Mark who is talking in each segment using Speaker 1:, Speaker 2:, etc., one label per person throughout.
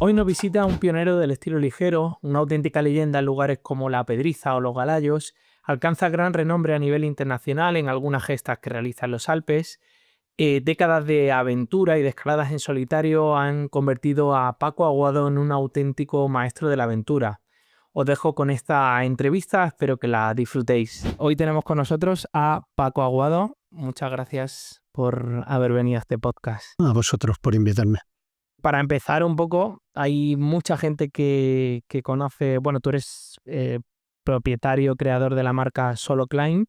Speaker 1: Hoy nos visita un pionero del estilo ligero, una auténtica leyenda en lugares como La Pedriza o Los Galayos. Alcanza gran renombre a nivel internacional en algunas gestas que realiza en los Alpes. Décadas de aventura y de escaladas en solitario han convertido a Paco Aguado en un auténtico maestro de la aventura. Os dejo con esta entrevista, espero que la disfrutéis. Hoy tenemos con nosotros a Paco Aguado. Muchas gracias por haber venido a este podcast.
Speaker 2: A vosotros por invitarme.
Speaker 1: Para empezar un poco, hay mucha gente que conoce, bueno, tú eres propietario, creador de la marca Solo Climb,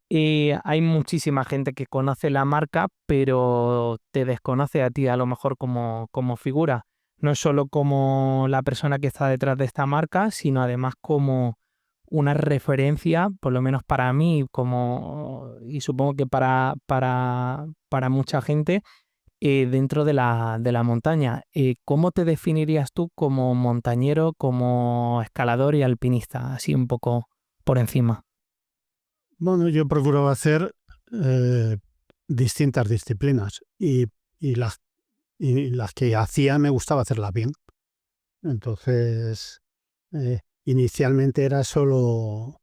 Speaker 1: y hay muchísima gente que conoce la marca, pero te desconoce a ti a lo mejor como figura. No solo como la persona que está detrás de esta marca, sino además como una referencia, por lo menos para mí, y supongo que para mucha gente, dentro de la montaña. ¿Cómo te definirías tú como montañero, como escalador y alpinista? Así un poco por encima.
Speaker 2: Bueno, yo procuraba hacer distintas disciplinas y las, y las que hacía me gustaba hacerlas bien. Entonces, inicialmente era solo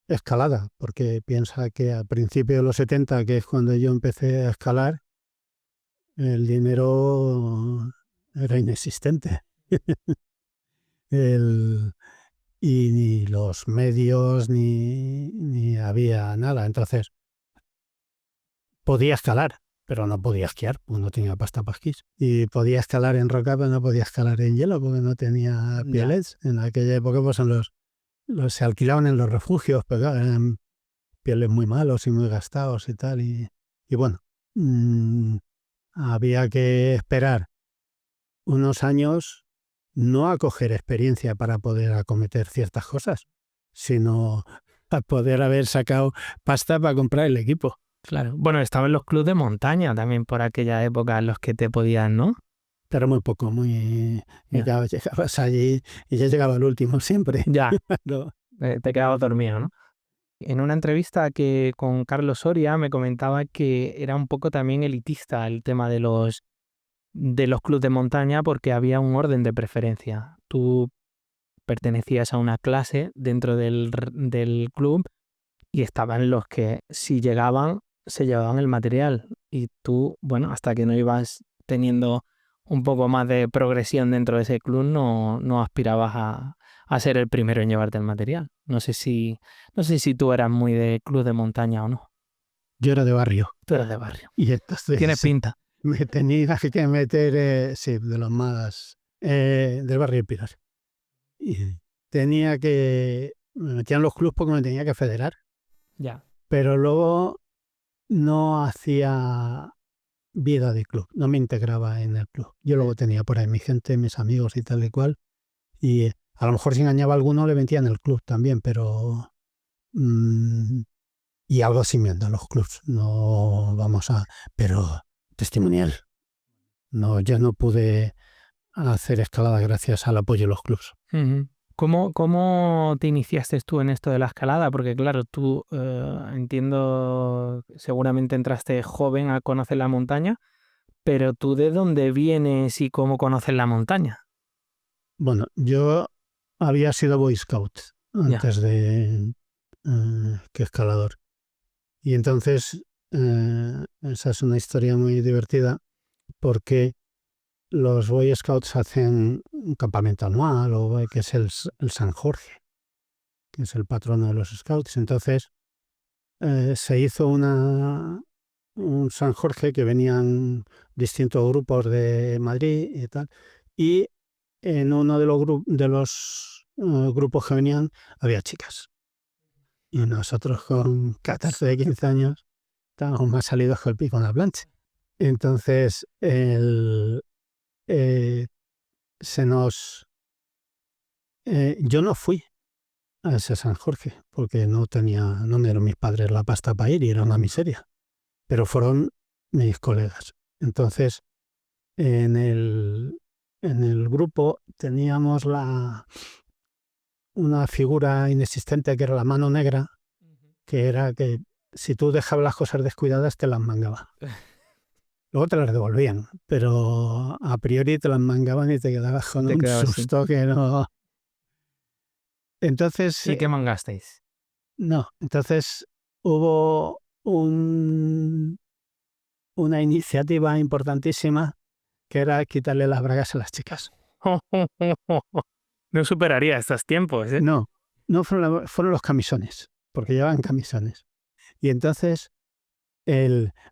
Speaker 2: escalada, porque piensa que a principios de los 70, que es cuando yo empecé a escalar, el dinero era inexistente. El, y ni los medios ni había nada. Entonces, podía escalar, pero no podía esquiar, porque no tenía pasta para esquís. Y podía escalar en roca, pero no podía escalar en hielo, porque no tenía pieles. En aquella época pues se alquilaban en los refugios, pero claro, eran pieles muy malos y muy gastados y tal. Y bueno, había que esperar unos años no a coger experiencia para poder acometer ciertas cosas, sino a poder haber sacado pasta para comprar el equipo.
Speaker 1: Claro. Bueno, estaban los clubes de montaña también por aquella época en los que te podían, ¿no?
Speaker 2: Pero muy poco, muy...
Speaker 1: Ya.
Speaker 2: Llegabas allí y ya llegaba el último siempre.
Speaker 1: Ya,
Speaker 2: No.
Speaker 1: te quedabas dormido, ¿no? En una entrevista que con Carlos Soria me comentaba que era un poco también elitista el tema de los clubes de montaña porque había un orden de preferencia. Tú pertenecías a una clase dentro del club y estaban los que si llegaban se llevaban el material y tú, bueno, hasta que no ibas teniendo un poco más de progresión dentro de ese club no aspirabas a ser el primero en llevarte el material. No sé si tú eras muy de club de montaña o no.
Speaker 2: Yo era de barrio.
Speaker 1: Tú eras de barrio.
Speaker 2: Y entonces
Speaker 1: Tienes pinta.
Speaker 2: me tenía que meter, sí, de los más... del barrio Pilar. Y me metía en los clubes porque me tenía que federar.
Speaker 1: Ya.
Speaker 2: Pero luego no hacía vida de club, no me integraba en el club. Yo luego tenía por ahí mi gente, mis amigos y tal y cual, y a lo mejor si engañaba a alguno le metía en el club también, pero... y algo así me andan los clubs, no vamos a... Pero testimonial. No, yo no pude hacer escalada gracias al apoyo de los clubs.
Speaker 1: Ujú. ¿Cómo te iniciaste tú en esto de la escalada? Porque claro, tú entiendo, seguramente entraste joven a conocer la montaña, pero tú ¿de dónde vienes y cómo conoces la montaña?
Speaker 2: Bueno, yo había sido Boy Scout
Speaker 1: Ya.
Speaker 2: antes de que escalador. Y entonces, esa es una historia muy divertida porque los Boy Scouts hacen un campamento anual, que es el San Jorge, que es el patrono de los Scouts. Entonces, se hizo un San Jorge que venían distintos grupos de Madrid y tal. Y en uno de los grupos que venían había chicas. Y nosotros con 14 de 15 años estábamos más salidos que el pico en la plancha. Entonces, se nos... yo no fui a ese San Jorge porque no me dieron mis padres la pasta para ir y era una miseria. Pero fueron mis colegas. Entonces, en el grupo teníamos una figura inexistente que era la mano negra, que era que si tú dejabas las cosas descuidadas te las mangaba. Luego te las devolvían, pero a priori te las mangaban y te quedabas con
Speaker 1: Te
Speaker 2: un
Speaker 1: quedabas sin.
Speaker 2: susto que no. Entonces,
Speaker 1: ¿Y qué mangasteis?
Speaker 2: no, entonces hubo una iniciativa importantísima que era quitarle las bragas a las chicas.
Speaker 1: No superaría estos tiempos, ¿eh?
Speaker 2: No, no fueron los camisones, porque llevaban camisones. Y entonces,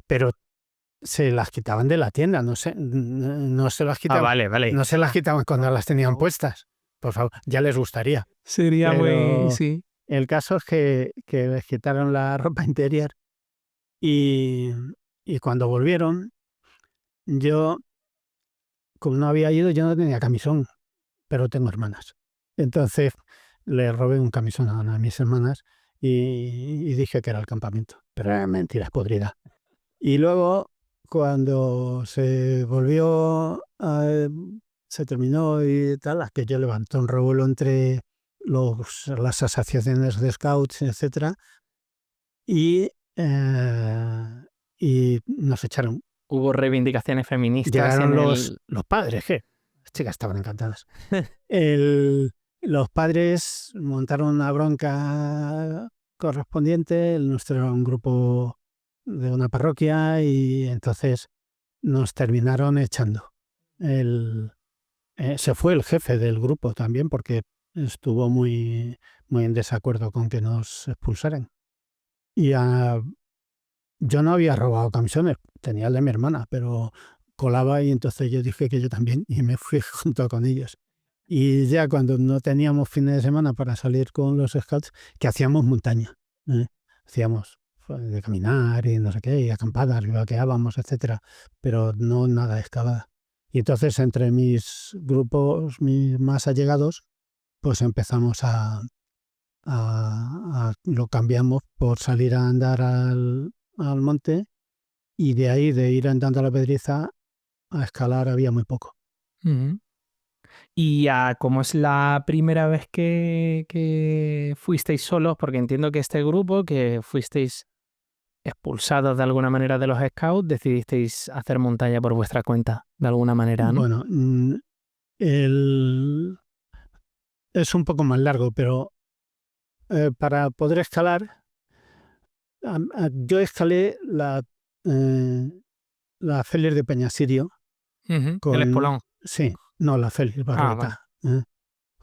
Speaker 2: pero se las quitaban de la tienda, no sé, no se las
Speaker 1: Ah,
Speaker 2: quitaban,
Speaker 1: vale, vale.
Speaker 2: no se las quitaban cuando las tenían puestas. Por favor, ya les gustaría.
Speaker 1: Sería muy,
Speaker 2: Pero
Speaker 1: sí.
Speaker 2: el caso es que les quitaron la ropa interior y, y cuando volvieron, yo, como no había ido, yo no tenía camisón, pero tengo hermanas. Entonces le robé un camisón a una de mis hermanas y dije que era el campamento. Pero era mentira, es podrida. Y luego, cuando se volvió, se terminó y tal, aquello levantó un revuelo entre las asociaciones de scouts, etcétera, y, y nos echaron.
Speaker 1: Hubo reivindicaciones feministas
Speaker 2: Llegaron
Speaker 1: en
Speaker 2: los,
Speaker 1: el...
Speaker 2: los padres, que las chicas estaban encantadas. El- los padres montaron una bronca correspondiente. El nuestro era un grupo de una parroquia y entonces nos terminaron echando. Se fue el jefe del grupo también porque estuvo muy en desacuerdo con que nos expulsaran. Y yo no había robado camisones, tenía el de mi hermana, pero colaba y entonces yo dije que yo también y me fui junto con ellos. Y ya cuando no teníamos fines de semana para salir con los scouts, que hacíamos montaña, ¿eh? Hacíamos de caminar y no sé qué, y acampadas, y vaqueábamos, etcétera, pero no nada de excavada. Y entonces entre mis grupos mis más allegados, pues empezamos lo cambiamos por salir a andar al monte y de ahí, de ir andando a la pedriza, a escalar había muy poco.
Speaker 1: Ujú. Y como es la primera vez que fuisteis solos, porque entiendo que este grupo, que fuisteis expulsados de alguna manera de los scouts, decidisteis hacer montaña por vuestra cuenta, de alguna manera, ¿no?
Speaker 2: Bueno, el, es un poco más largo, pero para poder escalar, yo escalé la Félix de Peñasirio
Speaker 1: Ujú. El
Speaker 2: con,
Speaker 1: espolón.
Speaker 2: sí, no, la Félix
Speaker 1: Ah, vale.
Speaker 2: Barrueta,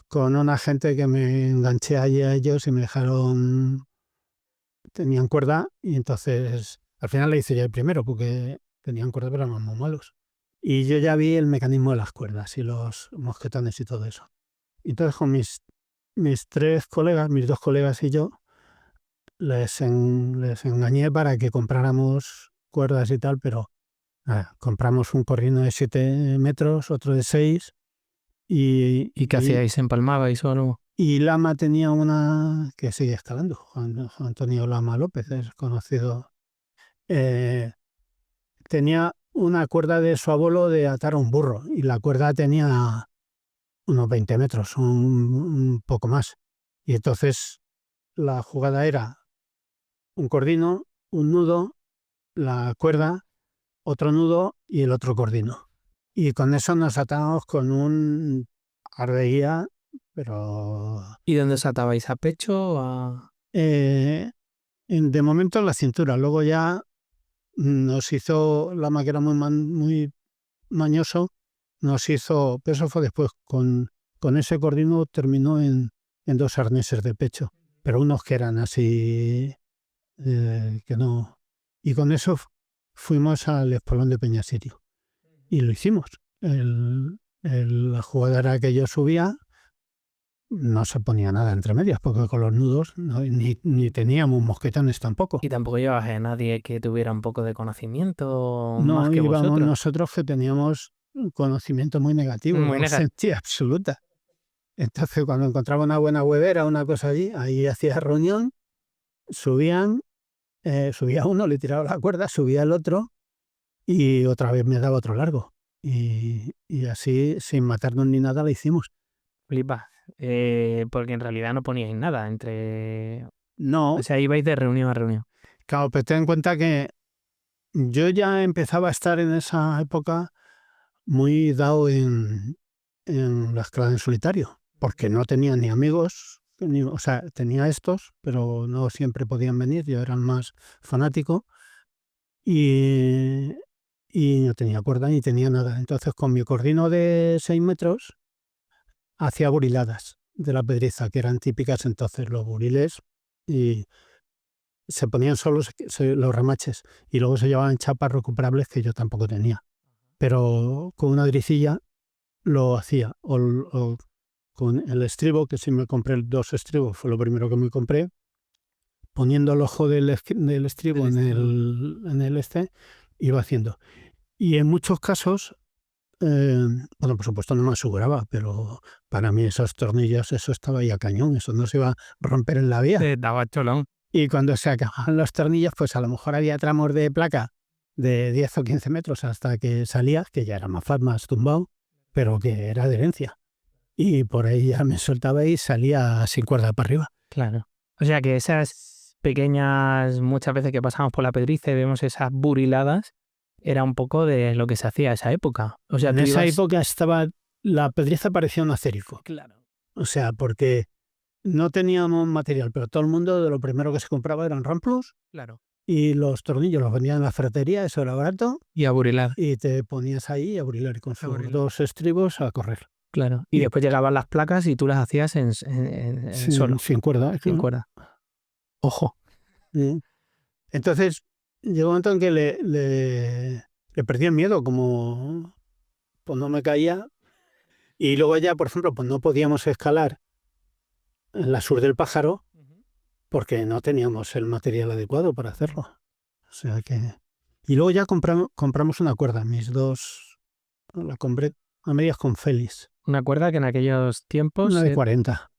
Speaker 2: con una gente que me enganché allí a ellos y me dejaron, tenían cuerda y entonces al final le hice yo el primero porque tenían cuerda pero eran muy malos. Y yo ya vi el mecanismo de las cuerdas y los mosquetones y todo eso. Entonces con mis tres colegas, mis dos colegas y yo, les engañé para que compráramos cuerdas y tal, pero compramos un corrino de 7 metros, otro de 6
Speaker 1: ¿Y qué hacíais? ¿Empalmabais o algo?
Speaker 2: y Lama tenía una que sigue escalando, Juan Antonio Lama López, es conocido. eh, Tenía una cuerda de su abuelo de atar a un burro y la cuerda tenía unos 20 metros, un poco más. Y entonces la jugada era un cordino, un nudo, la cuerda, otro nudo y el otro cordino. Y con eso nos atábamos con un ardeguía, pero
Speaker 1: ¿Y dónde os atabais? ¿A pecho o a...?
Speaker 2: eh, de momento en la cintura. Luego ya nos hizo la máquina muy mañoso, nos hizo, pero eso fue después, con ese cordino terminó en dos arneses de pecho, pero unos que eran así, que no. Y con eso fuimos al Espolón de Peñasirio y lo hicimos. La jugadora que yo subía no se ponía nada entre medias, porque con los nudos ni teníamos mosquetones tampoco.
Speaker 1: Y tampoco llevabas a nadie que tuviera un poco de conocimiento más
Speaker 2: No
Speaker 1: que
Speaker 2: íbamos
Speaker 1: vosotros.
Speaker 2: nosotros que teníamos un conocimiento muy negativo,
Speaker 1: Muy negativo.
Speaker 2: ausencia absoluta. Entonces, cuando encontraba una buena huevera, una cosa allí, ahí hacía reunión, subían, subía uno, le tiraba la cuerda, subía el otro y otra vez me daba otro largo. Y así, sin matarnos ni nada, lo hicimos.
Speaker 1: Flipas. Porque en realidad no poníais nada entre... O
Speaker 2: No,
Speaker 1: sea, ibais de reunión a reunión.
Speaker 2: claro, pero ten en cuenta que yo ya empezaba a estar en esa época muy dado en la escalada en solitario, porque no tenía ni amigos, o sea, tenía estos, pero no siempre podían venir, yo era el más fanático y, y no tenía cuerda ni tenía nada. Entonces con mi cordino de 6 metros hacía buriladas de la pedriza, que eran típicas entonces los buriles, y se ponían solos los remaches y luego se llevaban chapas recuperables que yo tampoco tenía. Pero con una dricilla lo hacía, o con el estribo, que sí me compré 2 estribos, fue lo primero que me compré, poniendo el ojo del estribo en el iba haciendo. Y en muchos casos, bueno, por supuesto no me aseguraba, pero para mí esos tornillos, eso estaba ahí a cañón, eso no se iba a romper en la vía.
Speaker 1: Te daba cholón.
Speaker 2: Y cuando se acababan los tornillos, pues a lo mejor había tramos de placa de 10 o 15 metros hasta que salía, que ya era más tumbado, pero que era de herencia. Y por ahí ya me soltaba y salía sin cuerda para arriba.
Speaker 1: Claro. O sea que esas pequeñas, muchas veces que pasamos por la pedriza y vemos esas buriladas, era un poco de lo que se hacía a esa época. O sea,
Speaker 2: En
Speaker 1: tú
Speaker 2: esa
Speaker 1: ibas...
Speaker 2: época la pedriza parecía un acérico.
Speaker 1: Claro.
Speaker 2: O sea, porque no teníamos material, pero todo el mundo de lo primero que se compraba eran ramplos
Speaker 1: Claro.
Speaker 2: y los tornillos los vendían en la ferretería, eso era barato,
Speaker 1: Y a burilar.
Speaker 2: y te ponías ahí a burilar con sus
Speaker 1: burilar.
Speaker 2: 2 estribos a correr.
Speaker 1: Claro. Y después llegaban las placas y tú las hacías en solo,
Speaker 2: Sin cuerda.
Speaker 1: sin cuerda. Ojo.
Speaker 2: Entonces, llegó un momento en que le perdí el miedo, como pues no me caía. Y luego ya, por ejemplo, pues no podíamos escalar en la Sur del Pájaro porque no teníamos el material adecuado para hacerlo. O sea que... Y luego ya compramos una cuerda, la compré a medias con Félix.
Speaker 1: Una cuerda que en aquellos tiempos...
Speaker 2: Una de 40.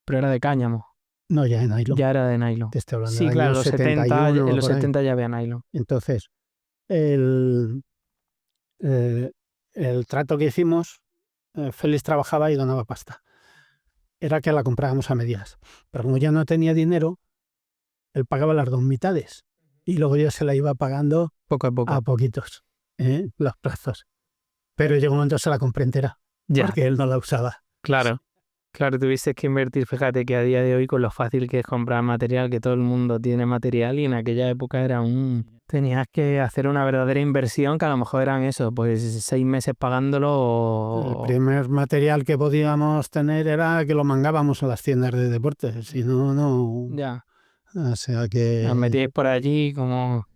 Speaker 1: Pero era de cáñamo.
Speaker 2: No, ya de nylon.
Speaker 1: Ya era de nylon.
Speaker 2: Te estoy hablando
Speaker 1: Sí,
Speaker 2: del
Speaker 1: claro,
Speaker 2: año
Speaker 1: los 70,
Speaker 2: 71
Speaker 1: en los
Speaker 2: por ahí.
Speaker 1: 70 ya había nylon.
Speaker 2: Entonces, el trato que hicimos, Félix trabajaba y donaba pasta. Era que la comprábamos a medias. Pero como ya no tenía dinero, él pagaba las 2 mitades. Y luego yo se la iba pagando
Speaker 1: Poco a poco.
Speaker 2: a poquitos, los plazos. Pero llegó un momento que se la compré entera,
Speaker 1: Ya,
Speaker 2: porque él no la usaba.
Speaker 1: claro. Claro, tuviste que invertir, fíjate que a día de hoy con lo fácil que es comprar material, que todo el mundo tiene material y en aquella época era tenías que hacer una verdadera inversión que a lo mejor eran eso, pues 6 meses pagándolo
Speaker 2: El primer material que podíamos tener era que lo mangábamos a las tiendas de deportes, si no, no.
Speaker 1: Ya,
Speaker 2: O sea que...
Speaker 1: las metíais por allí como...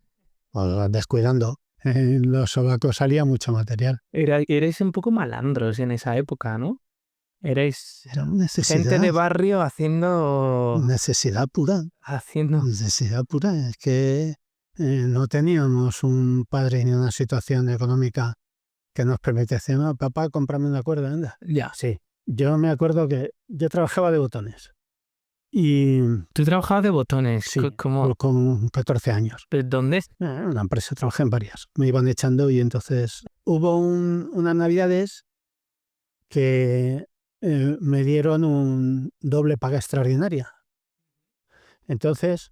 Speaker 2: Pues, descuidando. En los sobacos salía mucho material.
Speaker 1: Erais un poco malandros en esa época, ¿no? Erais
Speaker 2: Era una
Speaker 1: gente de barrio haciendo...
Speaker 2: necesidad pura. Necesidad pura. Es que no teníamos un padre ni una situación económica que nos permitiese, no, papá, cómprame una cuerda, anda.
Speaker 1: Ya.
Speaker 2: Sí. Yo me acuerdo que yo trabajaba de botones. Y
Speaker 1: ¿Tú trabajabas de botones?
Speaker 2: sí,
Speaker 1: ¿Cómo?
Speaker 2: con 14 años.
Speaker 1: ¿De dónde?
Speaker 2: En una empresa trabajé en varias. Me iban echando y entonces hubo unas navidades que me dieron un doble paga extraordinaria. Entonces,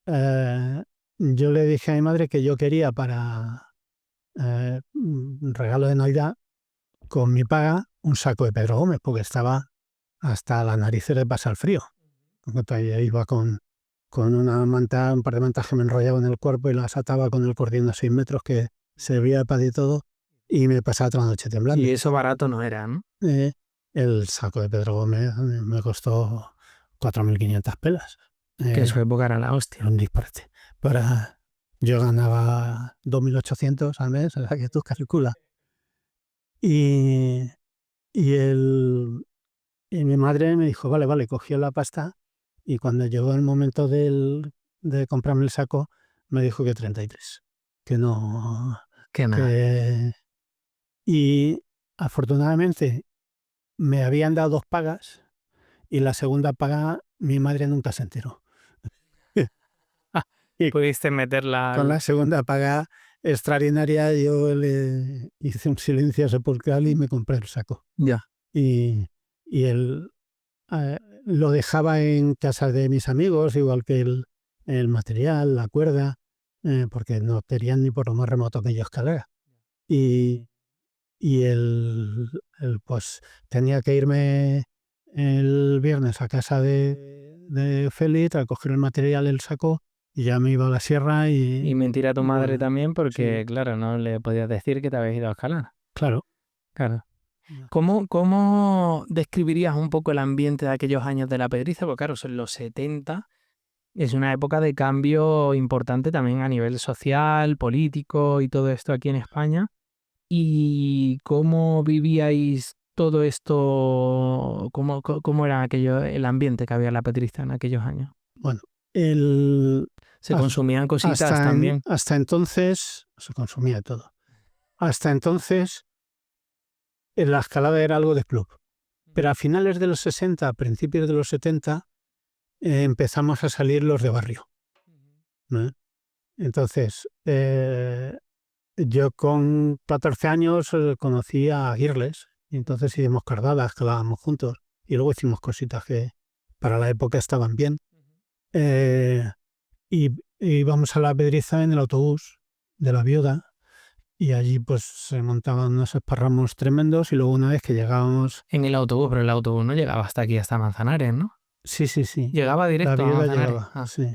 Speaker 2: yo le dije a mi madre que yo quería para un regalo de Navidad, con mi paga, un saco de Pedro Gómez, porque estaba hasta las narices de pasar frío. Todavía iba con una manta, un par de mantas que me enrollaba en el cuerpo y las ataba con el cordón de 6 metros que servía para de todo, y me pasaba toda la noche temblando.
Speaker 1: Y eso barato no era, ¿no?
Speaker 2: El saco de Pedro Gómez me costó 4.500 pelas.
Speaker 1: Que en su época era la hostia.
Speaker 2: Un disparate. Yo ganaba 2.800 al mes, o sea que tú calculas. Y mi madre me dijo, vale, cogió la pasta, y cuando llegó el momento de comprarme el saco, me dijo que 33. Que no...
Speaker 1: Que nada.
Speaker 2: Y afortunadamente me habían dado 2 pagas, y la segunda paga mi madre nunca se enteró. Y
Speaker 1: Pudiste meterla...
Speaker 2: con la segunda paga extraordinaria yo le hice un silencio sepulcral y me compré el saco.
Speaker 1: Ya.
Speaker 2: Y él lo dejaba en casa de mis amigos, igual que el material, la cuerda. porque no querían ni por lo más remoto que yo escalara. Y, pues tenía que irme el viernes a casa de Félix a coger el material, el saco, y ya me iba a la sierra
Speaker 1: Y
Speaker 2: y
Speaker 1: mentir a tu madre
Speaker 2: bueno,
Speaker 1: también
Speaker 2: sí,
Speaker 1: porque, claro, no le podías decir que te habías ido a escalar.
Speaker 2: claro.
Speaker 1: Claro. ¿Cómo describirías un poco el ambiente de aquellos años de la Pedriza? Porque claro, son los 70, es una época de cambio importante también a nivel social, político y todo esto aquí en España. ¿Y cómo vivíais todo esto? ¿Cómo era el ambiente que había en la Pedriza en aquellos años?
Speaker 2: Bueno, el,
Speaker 1: ¿Se consumían cositas
Speaker 2: hasta,
Speaker 1: también?
Speaker 2: hasta entonces se consumía todo. Hasta entonces la escalada era algo de club. Pero a finales de los 60, a principios de los 70, empezamos a salir los de barrio, ¿no? Entonces, yo con 14 años conocí a Girles, y entonces hicimos cardadas, escalábamos juntos, y luego hicimos cositas que para la época estaban bien. Eh, y íbamos a la Pedriza en el autobús de la Viuda, y allí pues se montaban unos esparramos tremendos, y luego una vez que llegábamos...
Speaker 1: En el autobús, pero el autobús no llegaba hasta aquí, hasta Manzanares, ¿no?
Speaker 2: Sí, sí, sí,
Speaker 1: Llegaba
Speaker 2: la
Speaker 1: directo a
Speaker 2: Viuda
Speaker 1: Manzanares.
Speaker 2: llegaba, sí.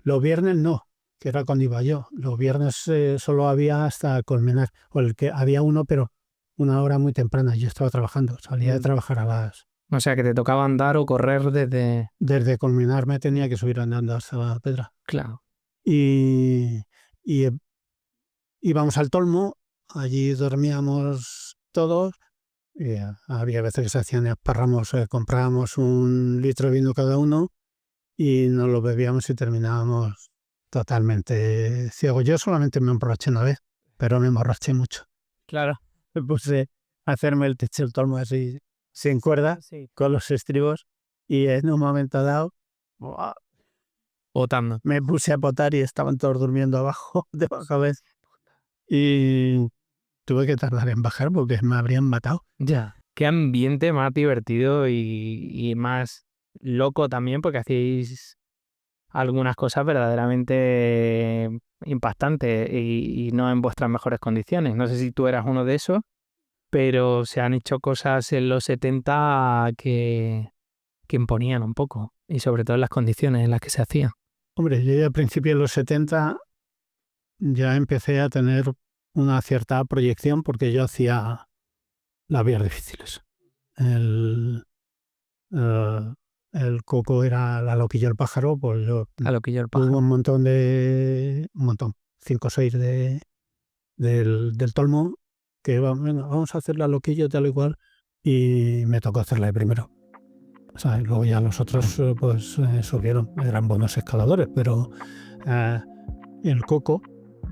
Speaker 2: Los viernes no, que era cuando iba yo. Los viernes solo había hasta Colmenar, o el que había uno, pero una hora muy temprana. Yo estaba trabajando, salía de trabajar a las...
Speaker 1: O sea, que te tocaba andar o correr desde...
Speaker 2: Desde Colmenar me tenía que subir andando hasta la Pedra.
Speaker 1: Claro.
Speaker 2: Y, y íbamos al Tolmo, allí dormíamos todos. Y había veces que se hacían espárramos, comprábamos 1 litro de vino cada uno y nos lo bebíamos y terminábamos totalmente ciegos. Yo solamente me emborraché una vez, pero me emborraché mucho.
Speaker 1: Claro.
Speaker 2: Me puse a hacerme el techo del Tolmo así, sin cuerda,
Speaker 1: Sí.
Speaker 2: con los estribos, y en un momento dado ¡buah!,
Speaker 1: Botando.
Speaker 2: me puse a potar y estaban todos durmiendo abajo, debajo vez. Y tuve que tardar en bajar porque me habrían matado.
Speaker 1: Ya. Qué ambiente más divertido y más loco también, porque hacíais algunas cosas verdaderamente impactantes y no en vuestras mejores condiciones. No sé si tú eras uno de esos, pero se han hecho cosas en los 70 que imponían un poco, y sobre todo en las condiciones en las que se hacían.
Speaker 2: Hombre, yo ya a principios de los 70 ya empecé a tener una cierta proyección porque yo hacía las vías difíciles. El, eh, el coco era la loquilla del pájaro, pues yo
Speaker 1: A lo que yo el
Speaker 2: tuve
Speaker 1: pájaro.
Speaker 2: un montón, 5 o 6 del Tolmo, que venga, vamos a hacer la loquilla tal y cual, y me tocó hacerla de primero. O sea, y luego ya los otros pues subieron, eran buenos escaladores, pero el coco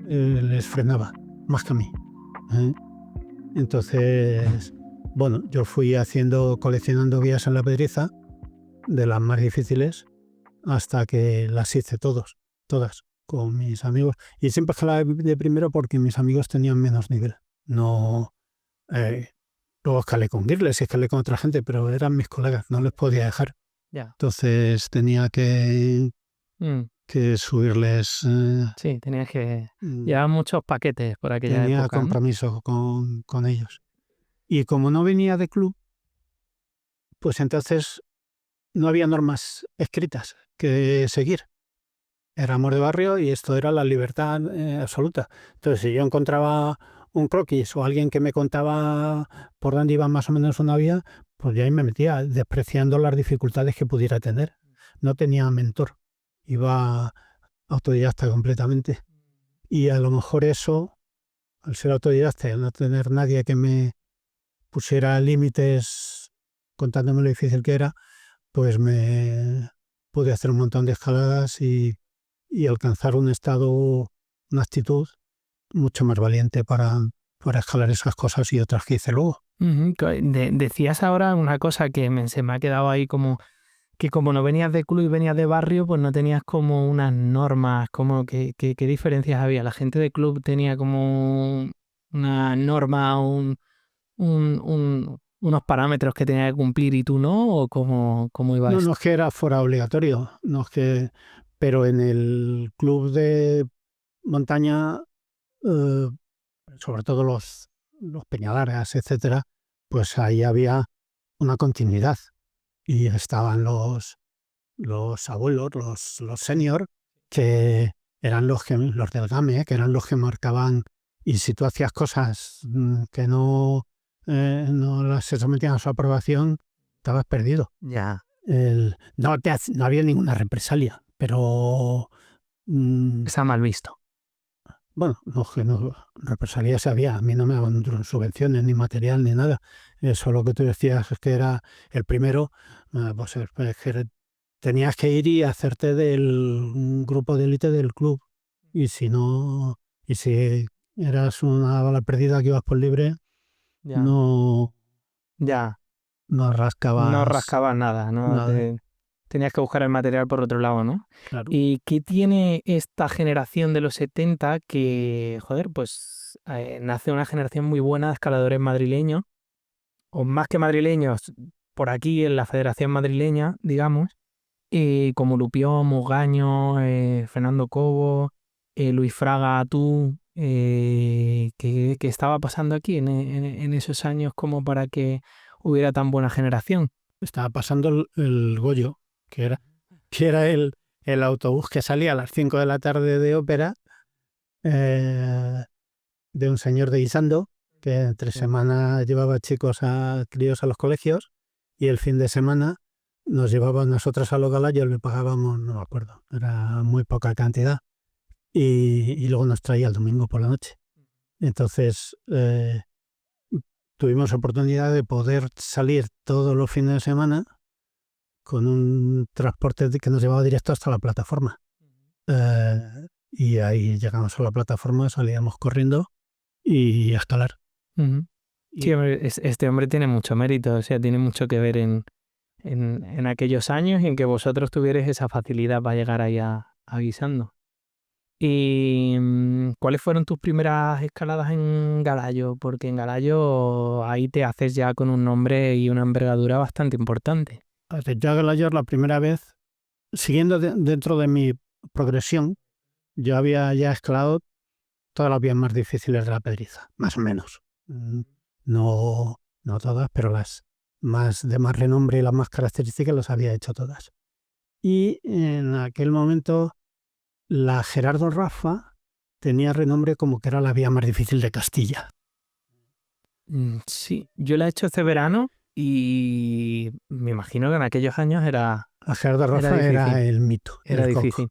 Speaker 2: les frenaba más que a mí. ¿Eh? Entonces, bueno, yo fui coleccionando vías en la Pedriza, de las más difíciles, hasta que las hice todas, con mis amigos. Y siempre escalaba de primero porque mis amigos tenían menos nivel. No, luego escalé con Girles y escalé con otra gente, pero eran mis colegas, no les podía dejar.
Speaker 1: Ya.
Speaker 2: Entonces tenía que subirles.
Speaker 1: Sí, tenías que llevar muchos paquetes por aquella
Speaker 2: Tenía
Speaker 1: época, ¿no?
Speaker 2: compromiso con ellos. Y como no venía de club, pues entonces no había normas escritas que seguir. Éramos de barrio y esto era la libertad absoluta. Entonces, si yo encontraba un croquis o alguien que me contaba por dónde iba más o menos una vía, pues ya ahí me metía, despreciando las dificultades que pudiera tener. No tenía mentor, iba autodidacta completamente. Y a lo mejor eso, al ser autodidacta y al no tener nadie que me pusiera límites contándome lo difícil que era, pues me pude hacer un montón de escaladas y alcanzar un estado, una actitud mucho más valiente para escalar esas cosas y otras que hice luego.
Speaker 1: Decías ahora una cosa que se me ha quedado ahí como que como no venías de club y venías de barrio, pues no tenías como unas normas, como qué diferencias había. La gente de club tenía como una norma, unos parámetros que tenía que cumplir y tú no, o cómo iba
Speaker 2: No, no
Speaker 1: esto.
Speaker 2: es que era fuera obligatorio, no es que Pero en el club de montaña, sobre todo los Peñalares, etcétera, pues ahí había una continuidad y estaban los abuelos, los senior, que eran los del GAME, que eran los que marcaban, y si tú hacías cosas que no las se sometían a su aprobación, estabas perdido.
Speaker 1: Ya.
Speaker 2: No había ninguna represalia, pero
Speaker 1: Está mal visto.
Speaker 2: bueno, no, represalias había. A mí no me daban subvenciones, ni material, ni nada. Eso lo que tú decías es que era el primero, pues es que tenías que ir y hacerte un grupo de élite del club. Y si eras una bala perdida que ibas por libre,
Speaker 1: Ya.
Speaker 2: no,
Speaker 1: Ya.
Speaker 2: no
Speaker 1: No
Speaker 2: rascabas
Speaker 1: rascabas nada, ¿no?
Speaker 2: nada.
Speaker 1: Tenías que buscar el material por otro lado, ¿no?
Speaker 2: Claro.
Speaker 1: ¿Y qué tiene esta generación de los 70 que, joder, pues nace una generación muy buena de escaladores madrileños, o más que madrileños, por aquí en la Federación Madrileña, digamos, como Lupión, Mugaño, Fernando Cobo, Luis Fraga, tú, ¿qué estaba pasando aquí en esos años como para que hubiera tan buena generación?
Speaker 2: Estaba pasando el Goyo, que era el autobús que salía a las 5 de la tarde de ópera, eh, de un señor de Guisando, que entre
Speaker 1: Sí.
Speaker 2: semana llevaba críos a los colegios, y el fin de semana nos llevaba a nosotros a los Galayos, le pagábamos, no me acuerdo, era muy poca cantidad, y luego nos traía el domingo por la noche. Entonces tuvimos oportunidad de poder salir todos los fines de semana con un transporte que nos llevaba directo hasta la plataforma. Y ahí llegamos a la plataforma, salíamos corriendo y a escalar.
Speaker 1: Ujú. Sí,
Speaker 2: Y
Speaker 1: hombre, este hombre tiene mucho mérito, o sea, tiene mucho que ver en aquellos años y en que vosotros tuvierais esa facilidad para llegar ahí a Guisando. ¿Y cuáles fueron tus primeras escaladas en Galayo? Porque en Galayo ahí te haces ya con un nombre y una envergadura bastante importante.
Speaker 2: yo a Galayos la primera vez, siguiendo dentro de mi progresión, yo había ya escalado todas las vías más difíciles de la Pedriza, más o menos. No, no todas, pero las más de más renombre y las más características las había hecho todas. Y en aquel momento la Gerardo Rafa tenía renombre como que era la vía más difícil de Castilla.
Speaker 1: Sí, yo la he hecho este verano y me imagino que en aquellos años
Speaker 2: La Gerardo
Speaker 1: era
Speaker 2: Rafa era
Speaker 1: difícil,
Speaker 2: el mito,
Speaker 1: era
Speaker 2: el coco.
Speaker 1: difícil.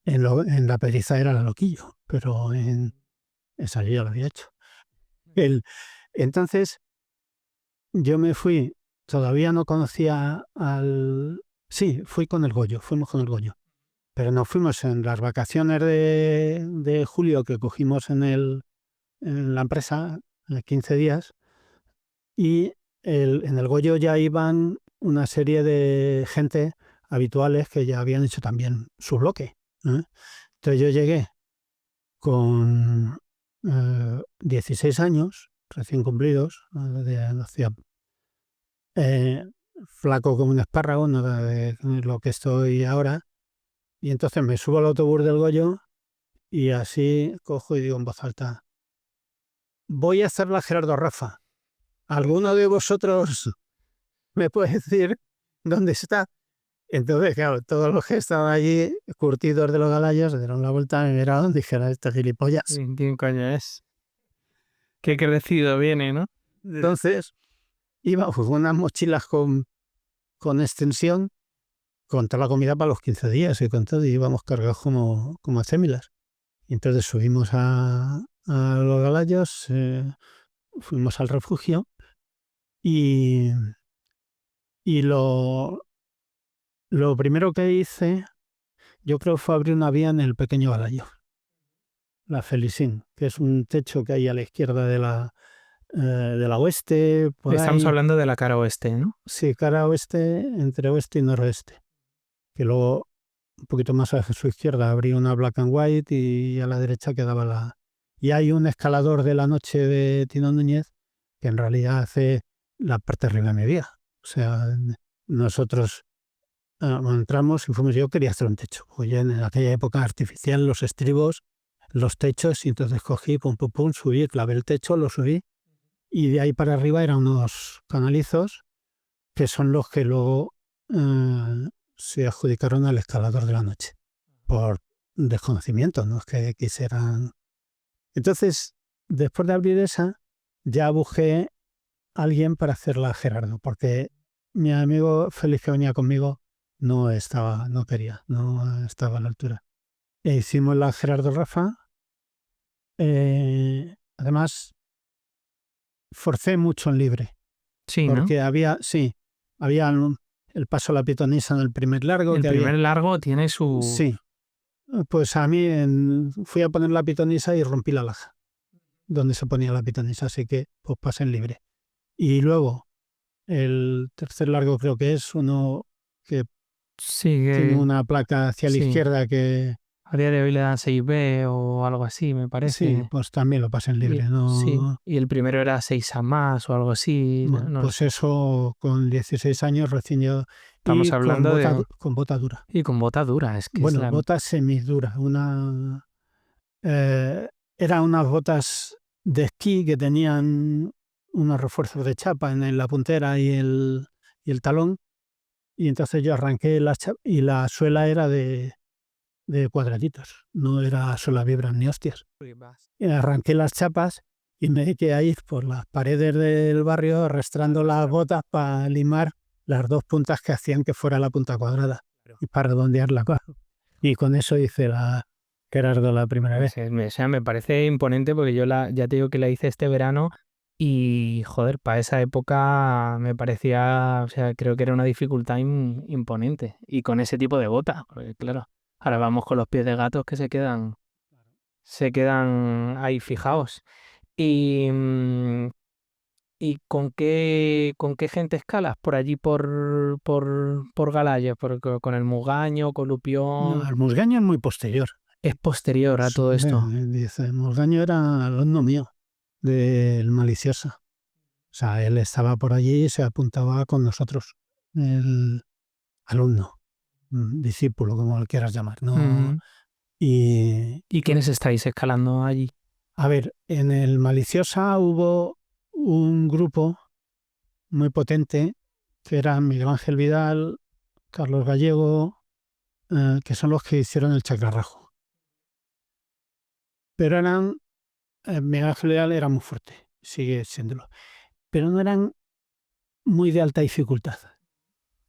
Speaker 2: En la Pedriza era la loquillo, pero en esa yo ya lo había hecho. El, entonces yo me fui, todavía no conocía al... Sí, fui con el Goyo, fuimos con el Goyo. Pero nos fuimos en las vacaciones de julio que cogimos en la empresa, 15 días, y en el Goyo ya iban una serie de gente habituales que ya habían hecho también su bloque. Entonces yo llegué con 16 años, recién cumplidos, eh, flaco como un espárrago, nada de lo que estoy ahora, y entonces me subo al autobús del Goyo y así cojo y digo en voz alta, voy a hacer la Gerardo Rafa. ¿Alguno de vosotros me puede decir dónde está? Entonces, claro, todos los que estaban allí, curtidos de los Galayos, se dieron la vuelta, me miraron y dijeron, este gilipollas.
Speaker 1: ¿Quién coño es? Qué crecido viene, ¿no?
Speaker 2: Entonces, íbamos con unas mochilas con extensión, con toda la comida para los 15 días y con todo, y íbamos cargados como acémilas. Y entonces subimos a los Galayos, fuimos al refugio y, y lo primero que hice, yo creo, fue abrir una vía en el pequeño Galayo, la Felicín, que es un techo que hay a la izquierda de la oeste, por
Speaker 1: Estamos
Speaker 2: ahí.
Speaker 1: hablando de la cara oeste, ¿no?
Speaker 2: Sí, cara oeste, entre oeste y noroeste. Que luego, un poquito más a su izquierda, abrí una black and white y a la derecha quedaba la... Y hay un escalador de la noche de Tino Núñez que en realidad hace la parte arriba de mi vía. O sea, nosotros Cuando entramos y fuimos, yo quería hacer un techo. Pues ya en aquella época artificial, los estribos, los techos, y entonces cogí, pum, pum, pum, subí, clavé el techo, lo subí, y de ahí para arriba eran unos canalizos que son los que luego se adjudicaron al escalador de la noche, por desconocimiento, no es que quisieran. Entonces, después de abrir esa, ya busqué a alguien para hacerla a Gerardo, porque mi amigo Félix, que venía conmigo, no quería, no estaba a la altura. E hicimos la Gerardo Rafa. Además, forcé mucho en libre,
Speaker 1: Sí, ¿no?
Speaker 2: porque había el paso a la pitonisa en el primer largo.
Speaker 1: El
Speaker 2: que
Speaker 1: primer
Speaker 2: había,
Speaker 1: largo tiene su...
Speaker 2: sí, pues a mí fui a poner la pitonisa y rompí la laja, donde se ponía la pitonisa, así que pues pasé en libre. Y luego, el tercer largo creo que es uno que
Speaker 1: Sí,
Speaker 2: tiene una placa hacia la
Speaker 1: sí.
Speaker 2: izquierda que
Speaker 1: A día de hoy le dan 6B o algo así, me
Speaker 2: sí,
Speaker 1: parece.
Speaker 2: pues también lo pasé en libre.
Speaker 1: Sí,
Speaker 2: No,
Speaker 1: y el primero era 6 a más o algo así, no,
Speaker 2: bueno,
Speaker 1: no lo
Speaker 2: pues
Speaker 1: sé.
Speaker 2: eso con 16 años recién yo,
Speaker 1: Estamos
Speaker 2: y con
Speaker 1: hablando de...
Speaker 2: con bota dura.
Speaker 1: Y con bota dura, es que es
Speaker 2: Bueno,
Speaker 1: la...
Speaker 2: bota semidura. Eran unas botas de esquí que tenían unos refuerzos de chapa en la puntera y el talón. Y entonces yo arranqué y la suela era de cuadraditos, no era suela vibra ni hostias. Y arranqué las chapas y me dediqué a ir por las paredes del barrio arrastrando las botas para limar las dos puntas que hacían que fuera la punta cuadrada y para redondear la cosa. Y con eso hice la Gerardo la primera vez.
Speaker 1: O sea, me parece imponente porque yo ya te digo que la hice este verano y, joder, para esa época me parecía, o sea, creo que era una dificultad imponente. Y con ese tipo de botas, porque claro, ahora vamos con los pies de gatos que se quedan ahí fijados. Y, ¿y con qué gente escalas por allí por Galayas? Con el Mugaño, con
Speaker 2: No,
Speaker 1: Lupión.
Speaker 2: el musgaño es muy posterior.
Speaker 1: Es posterior a todo esto.
Speaker 2: Dice, el musgaño era alumno mío, del Maliciosa. O sea, él estaba por allí y se apuntaba con nosotros. El alumno, discípulo, como lo quieras llamar. No,
Speaker 1: Mm.
Speaker 2: y,
Speaker 1: ¿Y quiénes estáis escalando allí?
Speaker 2: a ver, en el Maliciosa hubo un grupo muy potente que eran Miguel Ángel Vidal, Carlos Gallego, que son los que hicieron el Chacrarrajo. Pero Miguel Ángel Vidal era muy fuerte, sigue siéndolo, pero no eran muy de alta dificultad.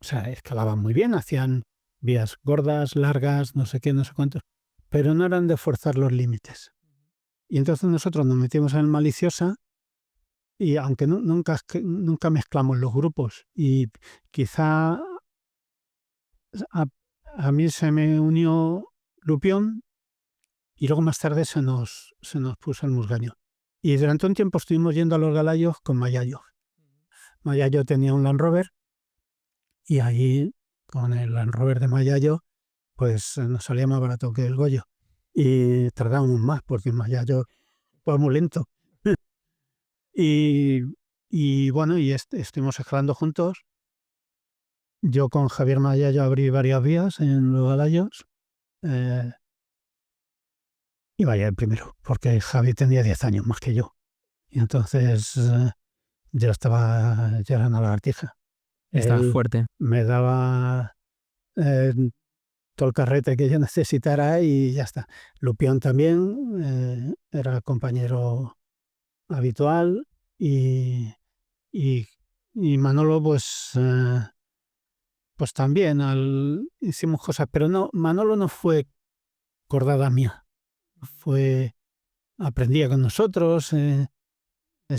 Speaker 2: O sea, escalaban muy bien, hacían vías gordas, largas, no sé qué, no sé cuántos, pero no eran de forzar los límites. Y entonces nosotros nos metimos en el Maliciosa y aunque nunca mezclamos los grupos y quizá a, a mí se me unió Lupión y luego más tarde se nos puso el musgaño. Y durante un tiempo estuvimos yendo a los Galayos con Mayayo. Mayayo tenía un Land Rover y ahí con el Land Rover de Mayayo pues nos salía más barato que el Goyo. Y tardábamos más porque el Mayayo fue muy lento. y, y bueno, estuvimos escalando juntos. Yo con Javier Mayayo abrí varias vías en los Galayos. Eh, y vaya el primero, porque Javi tenía 10 años más que yo. Y entonces ya era una lagartija.
Speaker 1: Está
Speaker 2: Él
Speaker 1: fuerte.
Speaker 2: me daba eh, todo el carrete que yo necesitara y ya está. Lupión también era compañero habitual y, y, y Manolo pues también hicimos cosas, pero no, Manolo no fue cordada mía, aprendía con nosotros,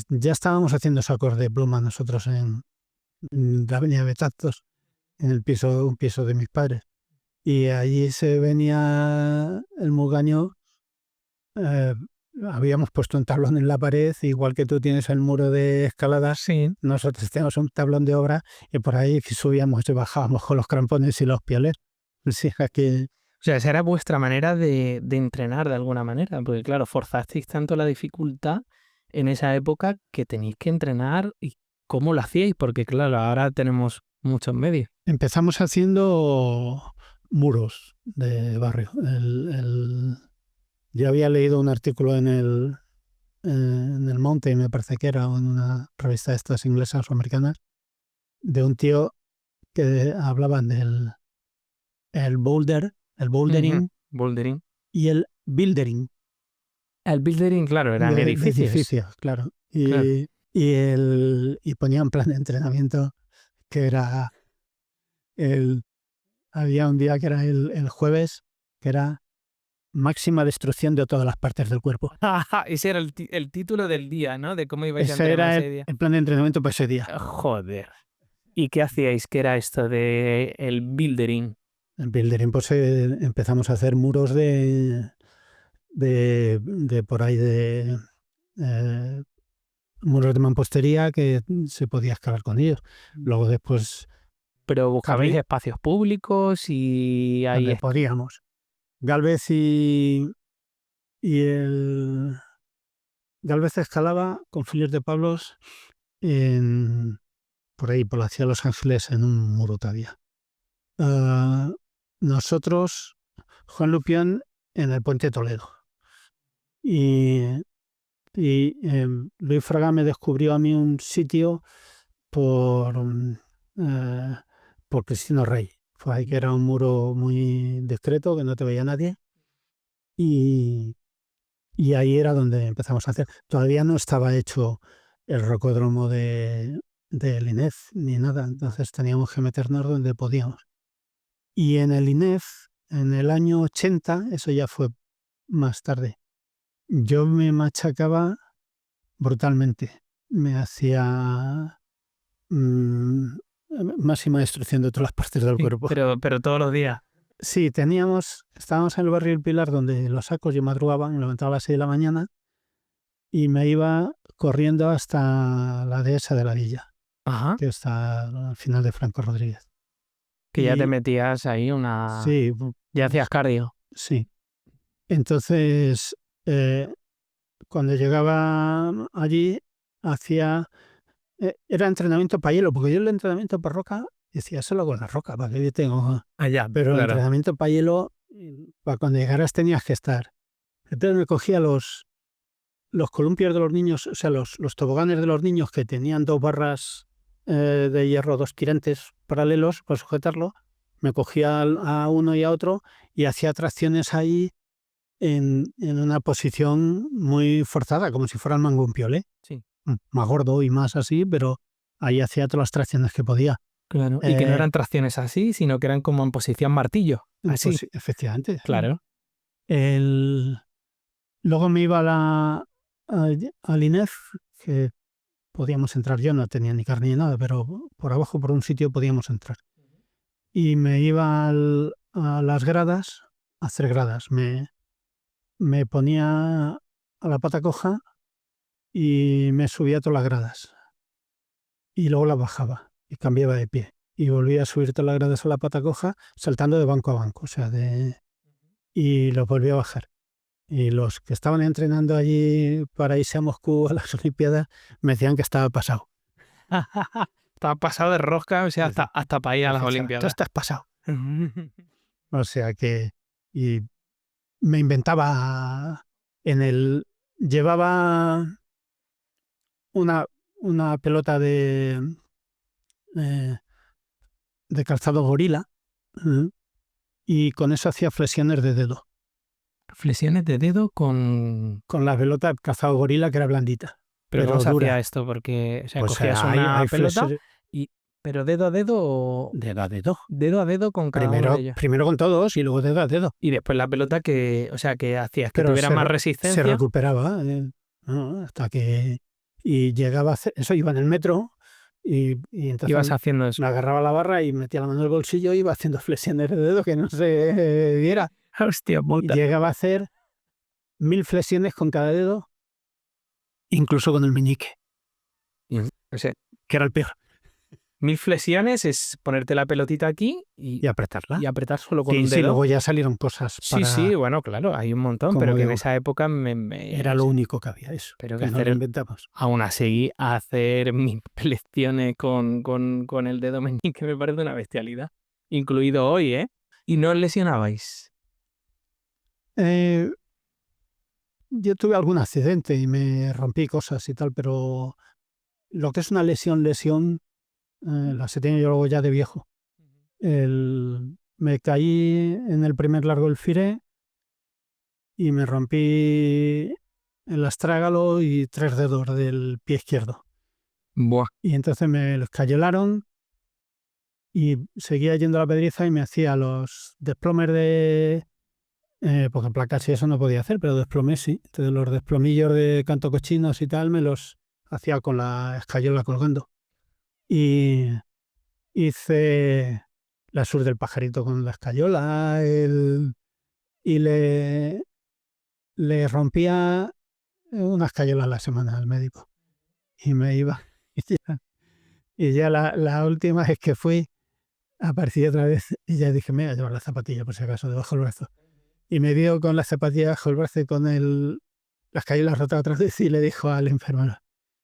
Speaker 2: ya estábamos haciendo sacos de pluma nosotros en la avenida Betactos, en un piso de mis padres. Y allí se venía el Mugaño. eh, Habíamos puesto un tablón en la pared, igual que tú tienes el muro de escaladas,
Speaker 1: Sí.
Speaker 2: nosotros tenemos un tablón de obra y por ahí subíamos y bajábamos con los crampones y los pieles. Sí, aquí,
Speaker 1: O sea, esa era vuestra manera de entrenar de alguna manera, porque claro, forzasteis tanto la dificultad en esa época que tenéis que entrenar y cómo lo hacíais, porque claro, ahora tenemos muchos medios.
Speaker 2: Empezamos haciendo muros de barrio. Yo había leído un artículo en el Mountain, me parece que era, o en una revista de estas inglesas o americanas, de un tío que hablaban del el bouldering
Speaker 1: Bouldering.
Speaker 2: y el buildering.
Speaker 1: El buildering, claro, eran
Speaker 2: de
Speaker 1: edificios.
Speaker 2: edificios, claro.
Speaker 1: Claro.
Speaker 2: Y ponían plan de entrenamiento que era había un día que era el jueves, que era máxima destrucción de todas las partes del cuerpo.
Speaker 1: Ese era el título del día, ¿no? De cómo ibais a
Speaker 2: Ese
Speaker 1: entrenar
Speaker 2: era
Speaker 1: ese día.
Speaker 2: el plan de entrenamiento para ese día.
Speaker 1: Joder. ¿Y qué hacíais? ¿Qué era esto de el buildering?
Speaker 2: En buildering pues empezamos a hacer muros de por ahí muros de mampostería que se podía escalar con ellos. Luego después
Speaker 1: Pero buscabais espacios públicos y ahí
Speaker 2: donde podíamos. Galvez Galvez escalaba con Filios de Pablos por ahí, por la ciudad de Los Ángeles, en un muro todavía. Nosotros, Juan Lupián, en el Puente de Toledo. Y Luis Fraga me descubrió a mí un sitio por Cristino Rey. Fue ahí que era un muro muy discreto, que no te veía nadie. Y ahí era donde empezamos a hacer. Todavía no estaba hecho el rocódromo del INEF ni nada, entonces teníamos que meternos donde podíamos. Y en el INEF, en el año 80, eso ya fue más tarde, yo me machacaba brutalmente. Me hacía máxima destrucción de todas las partes del cuerpo.
Speaker 1: Pero todos los días.
Speaker 2: Sí, estábamos en el barrio del Pilar, donde los sacos yo madrugaba, me levantaba a las 6 de la mañana y me iba corriendo hasta la dehesa de la Villa,
Speaker 1: Ajá.
Speaker 2: que está al final de Franco Rodríguez.
Speaker 1: Que ya te metías ahí una...
Speaker 2: Sí.
Speaker 1: Ya hacías cardio.
Speaker 2: Sí. Entonces, cuando llegaba allí, era entrenamiento para hielo, porque yo el entrenamiento para roca decía, eso lo hago en la roca, para que yo tengo...
Speaker 1: Allá,
Speaker 2: Pero el
Speaker 1: claro.
Speaker 2: entrenamiento para hielo, para cuando llegaras tenías que estar. Entonces me cogía los columpios de los niños, o sea, los toboganes de los niños que tenían 2 barras de hierro, 2 tirantes paralelos para sujetarlo, me cogía a uno y a otro y hacía tracciones ahí en una posición muy forzada, como si fuera el mangupiol, ¿eh?
Speaker 1: Sí.
Speaker 2: Más gordo y más así, pero ahí hacía todas las tracciones que podía.
Speaker 1: Claro. Y que no eran tracciones así, sino que eran como en posición martillo. Así.
Speaker 2: Pues, efectivamente.
Speaker 1: Claro.
Speaker 2: Luego me iba al INEF, que podíamos entrar. Yo no tenía ni carne ni nada, pero por abajo, por un sitio, podíamos entrar. Y me iba a las gradas, a hacer gradas. Me ponía a la pata coja y me subía a todas las gradas. Y luego las bajaba y cambiaba de pie. Y volvía a subir todas las gradas a la pata coja, saltando de banco a banco. O sea, y los volví a bajar. Y los que estaban entrenando allí para irse a Moscú a las Olimpiadas me decían que estaba pasado.
Speaker 1: Estaba pasado de rosca, o sea, hasta para ir a las Olimpiadas.
Speaker 2: Tú estás pasado. O sea que... Y me inventaba... Llevaba una pelota de calzado gorila y con eso hacía flexiones de dedo.
Speaker 1: Flexiones de dedo con
Speaker 2: la pelota de calzado gorila, que era blandita.
Speaker 1: Pero ¿cómo se hacía esto? Porque, o sea,
Speaker 2: pues
Speaker 1: cogías una pelota
Speaker 2: y...
Speaker 1: ¿Pero dedo a dedo o...?
Speaker 2: Dedo a dedo.
Speaker 1: Dedo a dedo con cada uno de ellos.
Speaker 2: Primero con todos y luego dedo a dedo.
Speaker 1: Y después la pelota que hacías que tuviera más resistencia.
Speaker 2: Se recuperaba hasta que... Y llegaba a hacer... Eso iba en el metro y entonces...
Speaker 1: Ibas haciendo eso.
Speaker 2: Me agarraba la barra y metía la mano en el bolsillo y iba haciendo flexiones de dedo que no se viera.
Speaker 1: Hostia puta.
Speaker 2: Y llegaba a hacer 1000 flexiones con cada dedo, incluso con el meñique.
Speaker 1: O sea,
Speaker 2: que era el peor.
Speaker 1: 1000 flexiones es ponerte la pelotita aquí
Speaker 2: Y apretarla.
Speaker 1: y apretar solo con
Speaker 2: Sí,
Speaker 1: un
Speaker 2: sí,
Speaker 1: dedo.
Speaker 2: luego ya salieron cosas para...
Speaker 1: Sí, bueno, claro, hay un montón,
Speaker 2: Como
Speaker 1: pero que en
Speaker 2: digo,
Speaker 1: esa época
Speaker 2: era lo único que había, eso.
Speaker 1: pero que
Speaker 2: Que no lo
Speaker 1: hacer,
Speaker 2: inventamos.
Speaker 1: aún así, hacer 1000 flexiones con el dedo meñique me parece una bestialidad. Incluido hoy, ¿eh? ¿Y no os lesionabais?
Speaker 2: Eh, yo tuve algún accidente y me rompí cosas y tal, pero lo que es una lesión, las he tenido yo luego ya de viejo. Me caí en el primer largo del Firé y me rompí el astrágalo y 3 dedos del pie izquierdo.
Speaker 1: Buah.
Speaker 2: Y entonces me los cayolaron y seguía yendo a la pedriza y me hacía los desplomes porque placas y eso no podía hacer, pero desplomes sí. Entonces los desplomillos de canto cochinos y tal me los hacía con la escayola colgando. Y hice la sur del pajarito con la escayola y le rompía una escayola a la semana al médico. Y me iba. Y ya la última vez que fui, aparecí otra vez y ya dije, me voy a llevar la zapatilla por si acaso debajo del brazo. Y me dio con la zapatilla bajo el brazo y con las cayolas rotas otra vez y le dijo al enfermero,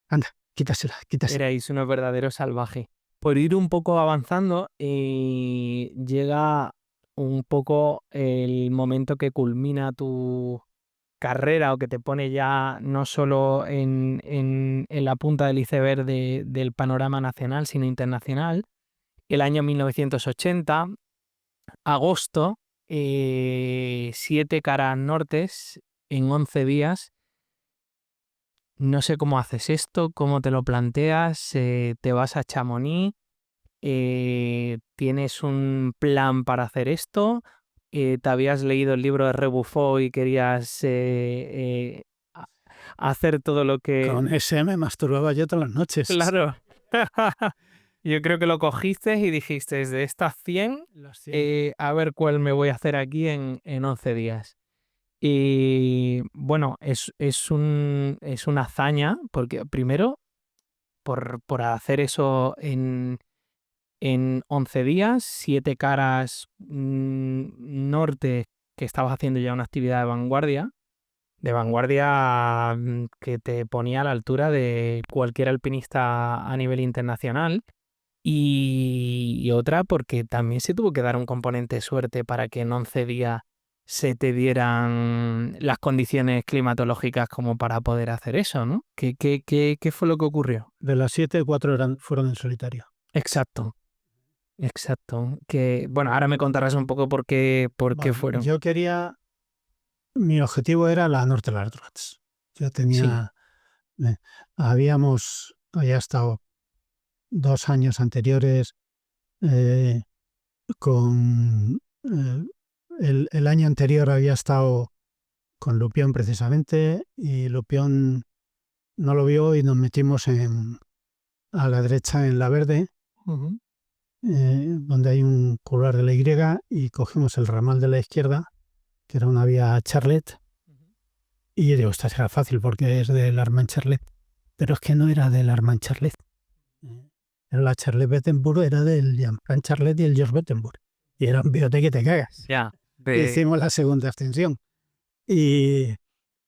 Speaker 2: anda, quítasela.
Speaker 1: Erais unos verdaderos salvajes. Por ir un poco avanzando, llega un poco el momento que culmina tu carrera o que te pone ya no solo en la punta del iceberg del panorama nacional, sino internacional. El año 1980, agosto, 7 caras nortes en 11 días. No sé cómo haces esto, cómo te lo planteas, te vas a Chamonix, tienes un plan para hacer esto, te habías leído el libro de Rebufo y querías hacer todo lo que...
Speaker 2: Con ese me masturbaba yo todas las noches.
Speaker 1: Claro. Yo creo que lo cogiste y dijiste, de estas 100, a ver cuál me voy a hacer aquí en 11 días. Y bueno, es una hazaña, porque primero, por hacer eso en 11 días, 7 caras norte, que estabas haciendo ya una actividad de vanguardia que te ponía a la altura de cualquier alpinista a nivel internacional. Y otra porque también se tuvo que dar un componente de suerte para que en 11 días se te dieran las condiciones climatológicas como para poder hacer eso, ¿no? ¿Qué fue lo que ocurrió?
Speaker 2: De las 7, 4 fueron en solitario.
Speaker 1: Exacto, exacto. Que, bueno, ahora me contarás un poco por qué
Speaker 2: Bueno,
Speaker 1: fueron.
Speaker 2: mi objetivo era la Norte Las Droits. Yo
Speaker 1: Sí.
Speaker 2: tenía, había estado 2 años anteriores eh, el año anterior había estado con Lupión precisamente y Lupión no lo vio y nos metimos a la derecha en la verde,
Speaker 1: Ujú.
Speaker 2: donde hay un curvar de la Y y cogimos el ramal de la izquierda, que era una vía Charlet, y yo digo, esta será fácil porque es del Armand Charlet, pero es que no era del Armand Charlet. Era la Charlet Bettenburg, era del Jean-Franc Charlet y el Georges Bettenburg. Y era un biote que te cagas.
Speaker 1: Ya.
Speaker 2: Hicimos la segunda extensión. Y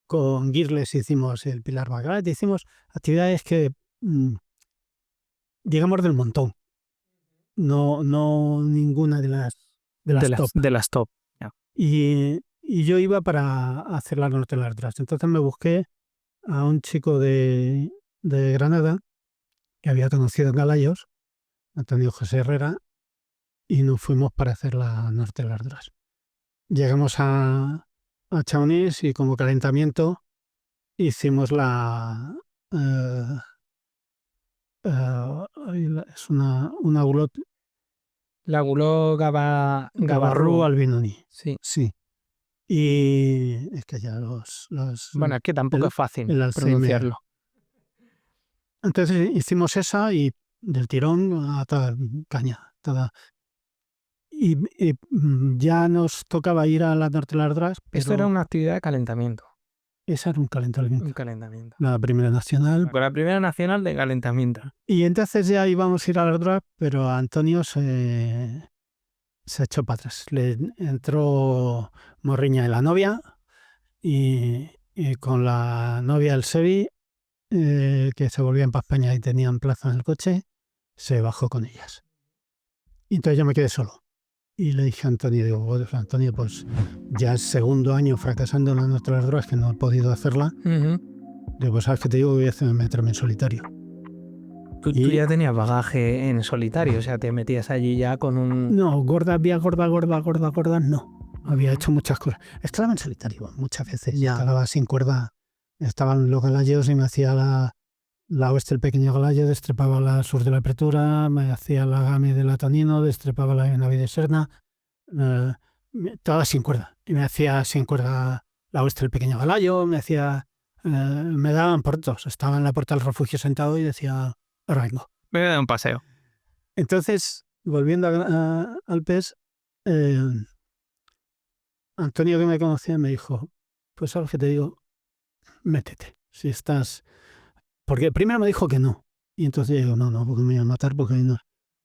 Speaker 2: con Girles hicimos el Pilar Bagat, hicimos actividades que, digamos, del montón. No ninguna de las top.
Speaker 1: De las top. Ya.
Speaker 2: Y yo iba para hacer la Norte de las Droits. Entonces me busqué a un chico de Granada que había conocido en Galayos, Antonio José Herrera, y nos fuimos para hacer la Norte de las Droits. Llegamos a Chamonix y como calentamiento hicimos eh, es una gulot,
Speaker 1: La Guló
Speaker 2: Gabarrú
Speaker 1: Gabarrú.
Speaker 2: Albinoni.
Speaker 1: Sí.
Speaker 2: Sí. Y es que ya
Speaker 1: Bueno, es que tampoco es fácil
Speaker 2: el Alzheimer.
Speaker 1: pronunciarlo.
Speaker 2: Entonces hicimos esa y del tirón a toda caña. Y ya nos tocaba ir a la Norte de las Droits,
Speaker 1: Esto era
Speaker 2: pero
Speaker 1: una actividad de calentamiento.
Speaker 2: Esa era un
Speaker 1: Un
Speaker 2: calentamiento.
Speaker 1: calentamiento.
Speaker 2: La primera nacional.
Speaker 1: Con la primera nacional de calentamiento.
Speaker 2: Y entonces ya íbamos a ir a la otra, pero Antonio se echó para atrás. Le entró morriña de la novia y con la novia del Sevi, que se volvían para España y tenían plaza en el coche, se bajó con ellas. Y entonces yo me quedé solo. Y le dije a Antonio, digo, "Bueno, Antonio, pues ya es segundo año fracasando en las nuestras drogas, que no he podido hacerla. Digo, pues sabes que te digo, voy a meterme en solitario.
Speaker 1: Tú ya tenías bagaje en solitario, o sea, te metías allí ya con un...
Speaker 2: No, gorda, no. Había hecho muchas cosas. Escalaba en solitario muchas veces.
Speaker 1: Ya.
Speaker 2: Escalaba sin cuerda. Estaban los galayos y me hacía la oeste del pequeño galayo, destrepaba la sur de la apertura, me hacía la game de la Tonino, destrepaba la Navi de Serna, todas sin cuerda. Y me hacía sin cuerda la oeste del pequeño galayo, me daban por todos. Estaba en la puerta del refugio sentado y decía, ahora vengo.
Speaker 1: Me voy a dar un paseo.
Speaker 2: Entonces, volviendo al PES, Antonio, que me conocía, me dijo, pues algo que te digo, métete. Si estás... Porque primero me dijo que no. Y entonces yo digo, no, porque me voy a matar, porque no.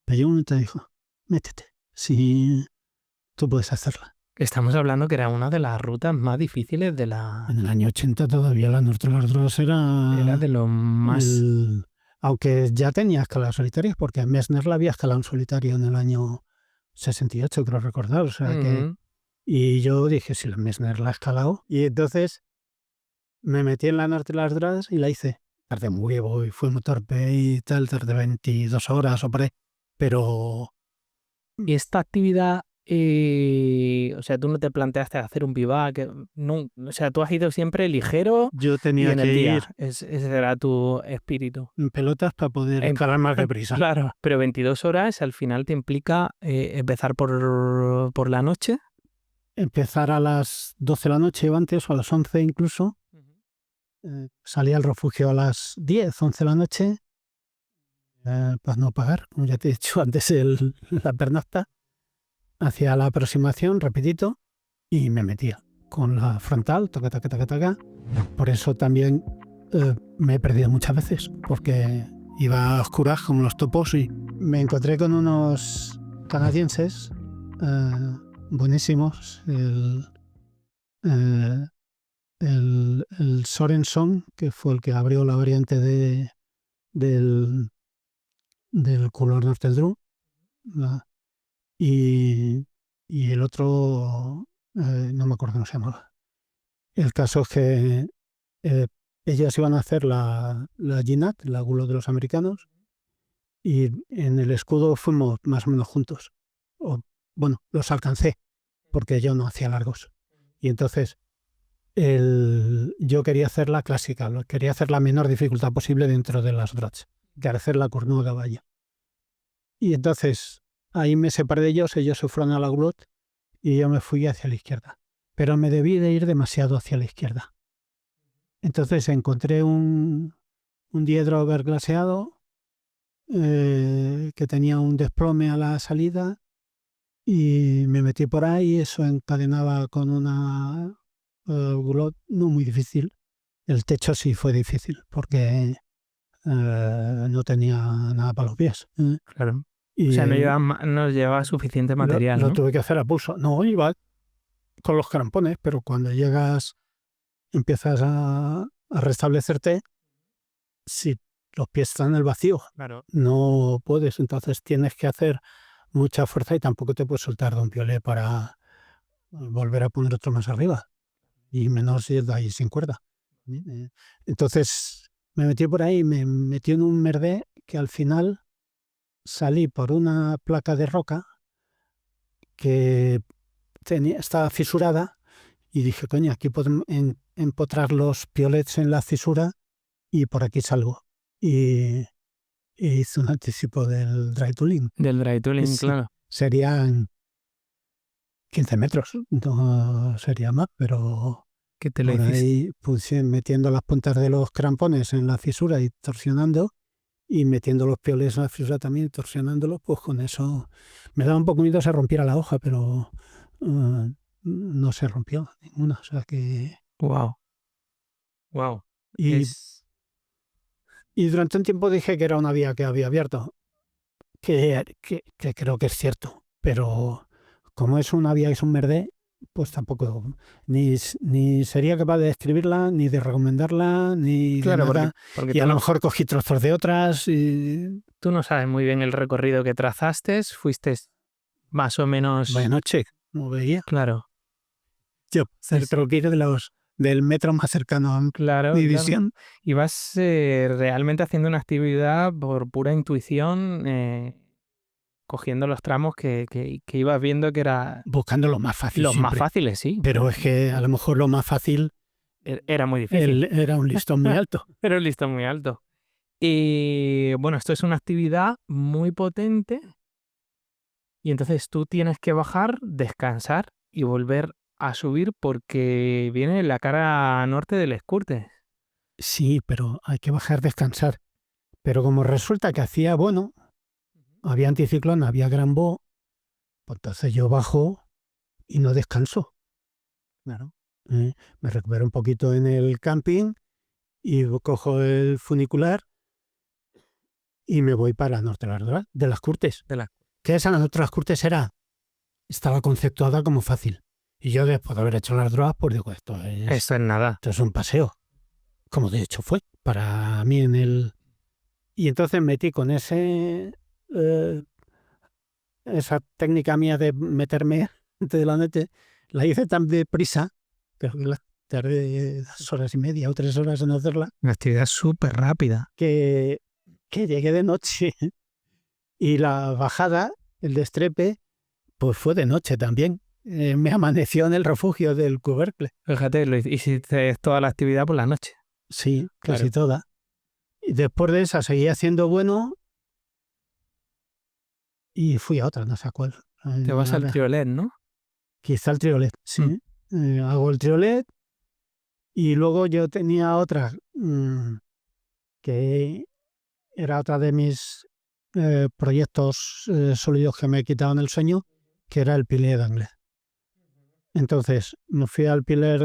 Speaker 2: Pero yo un momento dijo, métete. Si tú puedes hacerla.
Speaker 1: Estamos hablando que era una de las rutas más difíciles de la...
Speaker 2: En el año 80 todavía la Norte de las Drogas
Speaker 1: Era de lo más...
Speaker 2: Aunque ya tenía escaladas solitarias, porque Messner la había escalado en solitario en el año 68, creo recordar. O sea que... Y yo dije, si la Messner la ha escalado. Y entonces me metí en la Norte de las Drogas y la hice. Tardé un huevo y fui muy torpe y tal, tardé 22 horas o por ahí. Pero...
Speaker 1: Y esta actividad, o sea, tú no te planteaste hacer un bivac, no, o sea, tú has ido siempre ligero
Speaker 2: yo
Speaker 1: y
Speaker 2: tenía
Speaker 1: en el
Speaker 2: que
Speaker 1: día.
Speaker 2: ir
Speaker 1: Ese era tu espíritu.
Speaker 2: en pelotas para poder escalar más deprisa.
Speaker 1: Claro, pero 22 horas al final te implica empezar por la noche.
Speaker 2: Empezar a las 12 de la noche o antes, o a las 11 incluso. Salí al refugio a las 10, 11 de la noche, para no pagar, como ya te he dicho antes, la pernocta. Hacía la aproximación rapidito y me metía con la frontal, taca, taca, taca, taca. Por eso también me he perdido muchas veces, porque iba a oscuras como los topos y me encontré con unos canadienses buenísimos. El Sorenson, que fue el que abrió la variante del Color Norte del Dru, y el otro, no me acuerdo cómo se llamaba. El caso es que ellos iban a hacer la GNAT, la Gulo de los americanos, y en el escudo fuimos más o menos juntos. Bueno, los alcancé, porque yo no hacía largos. Y entonces yo quería hacer la clásica, quería hacer la menor dificultad posible dentro de las drots, que era hacer la cornuda caballo. Y entonces ahí me separé de ellos se fueron a la glot y yo me fui hacia la izquierda. Pero me debí de ir demasiado hacia la izquierda. Entonces encontré un diedro verglaseado que tenía un desplome a la salida y me metí por ahí. Eso encadenaba con una glot no muy difícil. El techo sí fue difícil porque no tenía nada para los pies.
Speaker 1: Claro.
Speaker 2: Y,
Speaker 1: o sea, no llevaba suficiente material,
Speaker 2: lo
Speaker 1: ¿no?
Speaker 2: tuve que hacer a pulso. No, iba con los crampones, pero cuando llegas, empiezas a restablecerte, si los pies están en el vacío,
Speaker 1: Claro.
Speaker 2: no puedes. Entonces tienes que hacer mucha fuerza y tampoco te puedes soltar de un piolé para volver a poner otro más arriba. Y menos si es de ahí sin cuerda. Entonces me metí por ahí, me metí en un merdé que al final salí por una placa de roca que estaba fisurada y dije, coño, aquí puedo empotrar los piolets en la fisura y por aquí salgo. Y hice un anticipo del dry tooling.
Speaker 1: Del dry tooling, claro.
Speaker 2: Serían 15 metros, no sería más, pero
Speaker 1: ¿Qué te
Speaker 2: por
Speaker 1: lo hiciste?
Speaker 2: ahí puse metiendo las puntas de los crampones en la fisura y torsionando, y metiendo los piolets en la fisura también, torsionándolos, pues con eso me daba un poco miedo se rompiera la hoja, pero no se rompió ninguna. O sea que...
Speaker 1: Wow. Wow.
Speaker 2: Y,
Speaker 1: Es...
Speaker 2: y durante un tiempo dije que era una vía que había abierto, que creo que es cierto, pero como es una vía que es un merde, pues tampoco, ni sería capaz de describirla, ni de recomendarla, ni de
Speaker 1: Claro,
Speaker 2: nada.
Speaker 1: porque
Speaker 2: Y a lo mejor cogí trozos de otras y
Speaker 1: tú no sabes muy bien el recorrido que trazaste, fuiste más o
Speaker 2: vaya
Speaker 1: menos,
Speaker 2: noche, como veía.
Speaker 1: claro,
Speaker 2: Yo
Speaker 1: es,
Speaker 2: tengo que ir del metro más cercano a
Speaker 1: claro,
Speaker 2: mi
Speaker 1: claro.
Speaker 2: visión.
Speaker 1: Y vas realmente haciendo una actividad por pura intuición, cogiendo los tramos que ibas viendo que eran
Speaker 2: Buscando lo más fácil
Speaker 1: los más
Speaker 2: siempre.
Speaker 1: fáciles, sí.
Speaker 2: Pero es que a lo mejor lo más fácil
Speaker 1: Era muy difícil,
Speaker 2: era un listón muy alto.
Speaker 1: pero el listón muy alto. Y bueno, esto es una actividad muy potente y entonces tú tienes que bajar, descansar y volver a subir porque viene la cara norte del Escurte.
Speaker 2: Sí, pero hay que bajar, descansar. Pero como resulta que hacía, bueno, había anticiclón, había gran bo, pues entonces yo bajo y no descanso.
Speaker 1: Claro.
Speaker 2: Me recupero un poquito en el camping y cojo el funicular y me voy para Norte de las Curtes.
Speaker 1: De la...
Speaker 2: Que esa Norte de las Curtes estaba conceptuada como fácil. Y yo después de haber hecho las drogas, pues digo,
Speaker 1: Esto es nada.
Speaker 2: esto es un paseo. Como de hecho fue para mí en el... Y entonces metí con esa técnica mía de meterme antes de la noche, la hice tan deprisa, creo que la tardé 2 horas y media o 3 horas en hacerla,
Speaker 1: Una actividad súper rápida.
Speaker 2: que, que llegué de noche. Y la bajada, el destrepe, pues fue de noche también. Me amaneció en el refugio del Cubercle.
Speaker 1: Fíjate, hiciste toda la actividad por la noche.
Speaker 2: Sí,
Speaker 1: Claro.
Speaker 2: casi toda. Y después de esa seguí haciendo bueno y fui a otra, no sé a cuál.
Speaker 1: Te vas al triolet, ¿no?
Speaker 2: Quizá el triolet,
Speaker 1: Mm.
Speaker 2: sí. Hago el triolet y luego yo tenía otra que era otra de mis proyectos sólidos que me quitaban el sueño, que era el Piler d'Anglès. Entonces me fui al Piler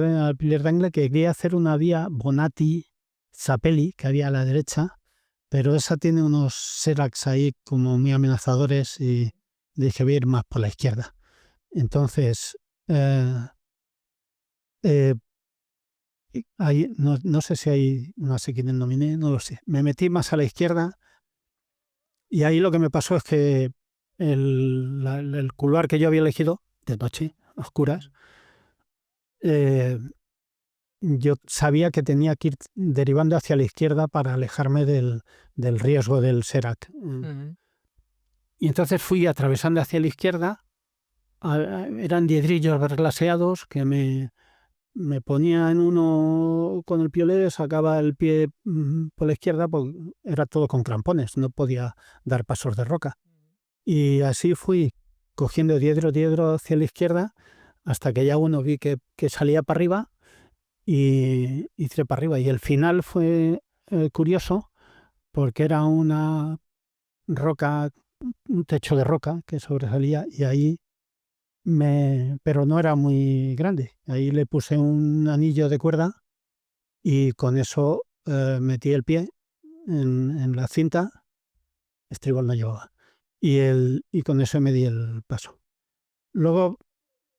Speaker 2: d'Anglès, que quería hacer una vía Bonatti-Zapelli, que había a la derecha, pero esa tiene unos seracs ahí como muy amenazadores y dije voy a ir más por la izquierda. Entonces, eh, eh, no sé si hay, no sé quién nominé, no lo sé. Me metí más a la izquierda y ahí lo que me pasó es que el couloir que yo había elegido, de noche, a oscuras, eh, yo sabía que tenía que ir derivando hacia la izquierda para alejarme del riesgo del Serac.
Speaker 1: Ujú.
Speaker 2: Y entonces fui atravesando hacia la izquierda, eran diedrillos glaseados que me ponía en uno con el piolete, sacaba el pie por la izquierda, porque era todo con crampones, no podía dar pasos de roca. Y así fui cogiendo diedro hacia la izquierda, hasta que ya uno vi que salía para arriba y hice para arriba. Y el final fue curioso, porque era una roca, un techo de roca que sobresalía, y ahí pero no era muy grande. Ahí le puse un anillo de cuerda y con eso metí el pie en la cinta, estribor no llevaba, y con eso me di el paso. Luego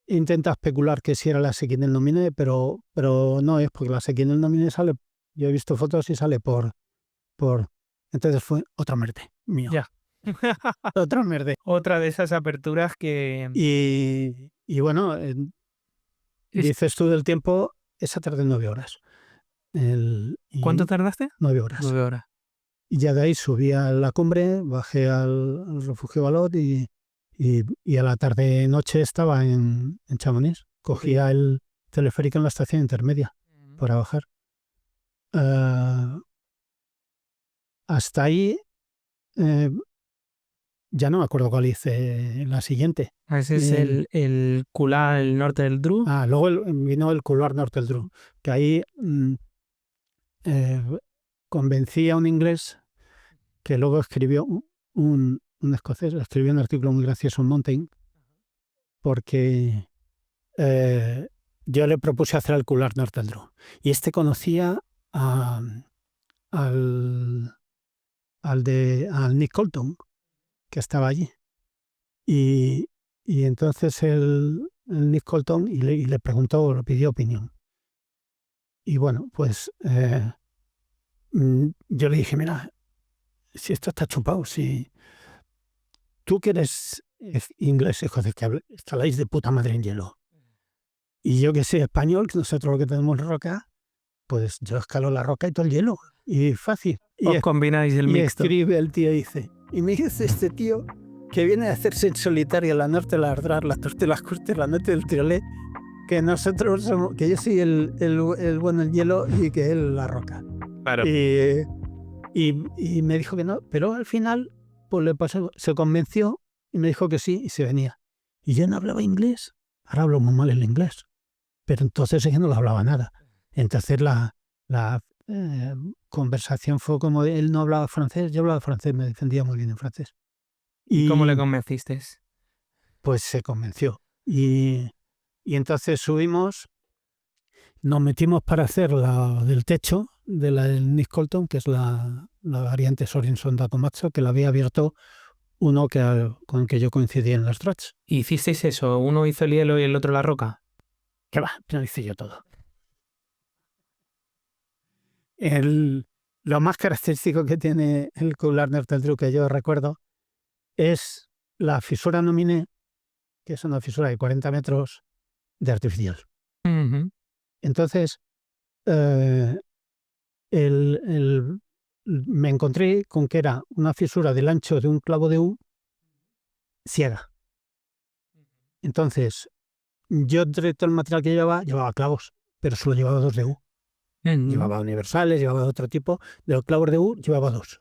Speaker 2: intenta especular que si era la Sequinel Nominé, pero no es, porque la Sequinel Nominé sale, yo he visto fotos y sale por entonces fue otra merde mío,
Speaker 1: Ya.
Speaker 2: otra merde.
Speaker 1: Otra de esas aperturas que...
Speaker 2: Y bueno,
Speaker 1: es-
Speaker 2: dices tú del tiempo, esa tardé 9 horas.
Speaker 1: ¿Cuánto
Speaker 2: Y
Speaker 1: tardaste?
Speaker 2: 9 horas.
Speaker 1: 9 horas.
Speaker 2: Y ya de ahí subí a la cumbre, bajé al refugio Balot y a la tarde-noche estaba en Chamonix. Cogía el teleférico en la estación intermedia
Speaker 1: Ujú.
Speaker 2: para bajar. Ah, hasta ahí eh, ya no me acuerdo cuál hice la siguiente.
Speaker 1: Ese es
Speaker 2: El-
Speaker 1: el culá, el norte del Dru.
Speaker 2: luego vino el couloir Norte del Dru, que ahí eh, convencí a un inglés que luego escribió un escocés, escribió un artículo muy gracioso en Mountain, porque yo le propuse hacer el couloir Norte del Dru. Y este conocía a- al, al Nick Colton, que estaba allí. Y entonces el Nick Colton y le preguntó, le pidió opinión. Y bueno, pues yo le dije, mira, si esto está chupado, si tú que eres inglés, hijo de que habláis de puta madre en hielo, y yo que soy español, que nosotros lo que tenemos roca, pues yo escalo la roca y todo el hielo. Y fácil.
Speaker 1: Os combináis el
Speaker 2: Y
Speaker 1: mixto.
Speaker 2: escribe el tío, dice, y me dice este tío que viene a hacerse en solitario la norte de la Ardrar, la torte de las Cortes, la norte del Triolet, que nosotros somos, que yo soy el bueno el hielo y que él la roca.
Speaker 1: Claro.
Speaker 2: Y me dijo que no, pero al final pues le pasó, se convenció y me dijo que sí y se venía. Y yo no hablaba inglés, ahora hablo muy mal el inglés, pero entonces ella no lo hablaba nada. Entonces la conversación fue como él no hablaba francés, yo hablaba francés, me defendía muy bien en francés.
Speaker 1: ¿Y cómo le convencisteis?
Speaker 2: Pues se convenció. Y entonces subimos, nos metimos para hacer la del techo de la del Nick Colton, que es la variante Sorenson Dakomatsu, que la había abierto uno con que yo coincidí en las tracks.
Speaker 1: ¿Hicisteis eso? ¿Uno hizo el hielo y el otro la roca?
Speaker 2: Que va, no hice yo todo. Lo más característico que tiene el Kevlarner del Drew que yo recuerdo es la fisura Nominé, que es una fisura de 40 metros de artificial. Entonces, me encontré con que era una fisura del ancho de un clavo de U ciega. Entonces, yo entre todo el material que llevaba clavos, pero solo llevaba 2 de U. Llevaba universales, llevaba otro tipo. De los clavos de U llevaba 2.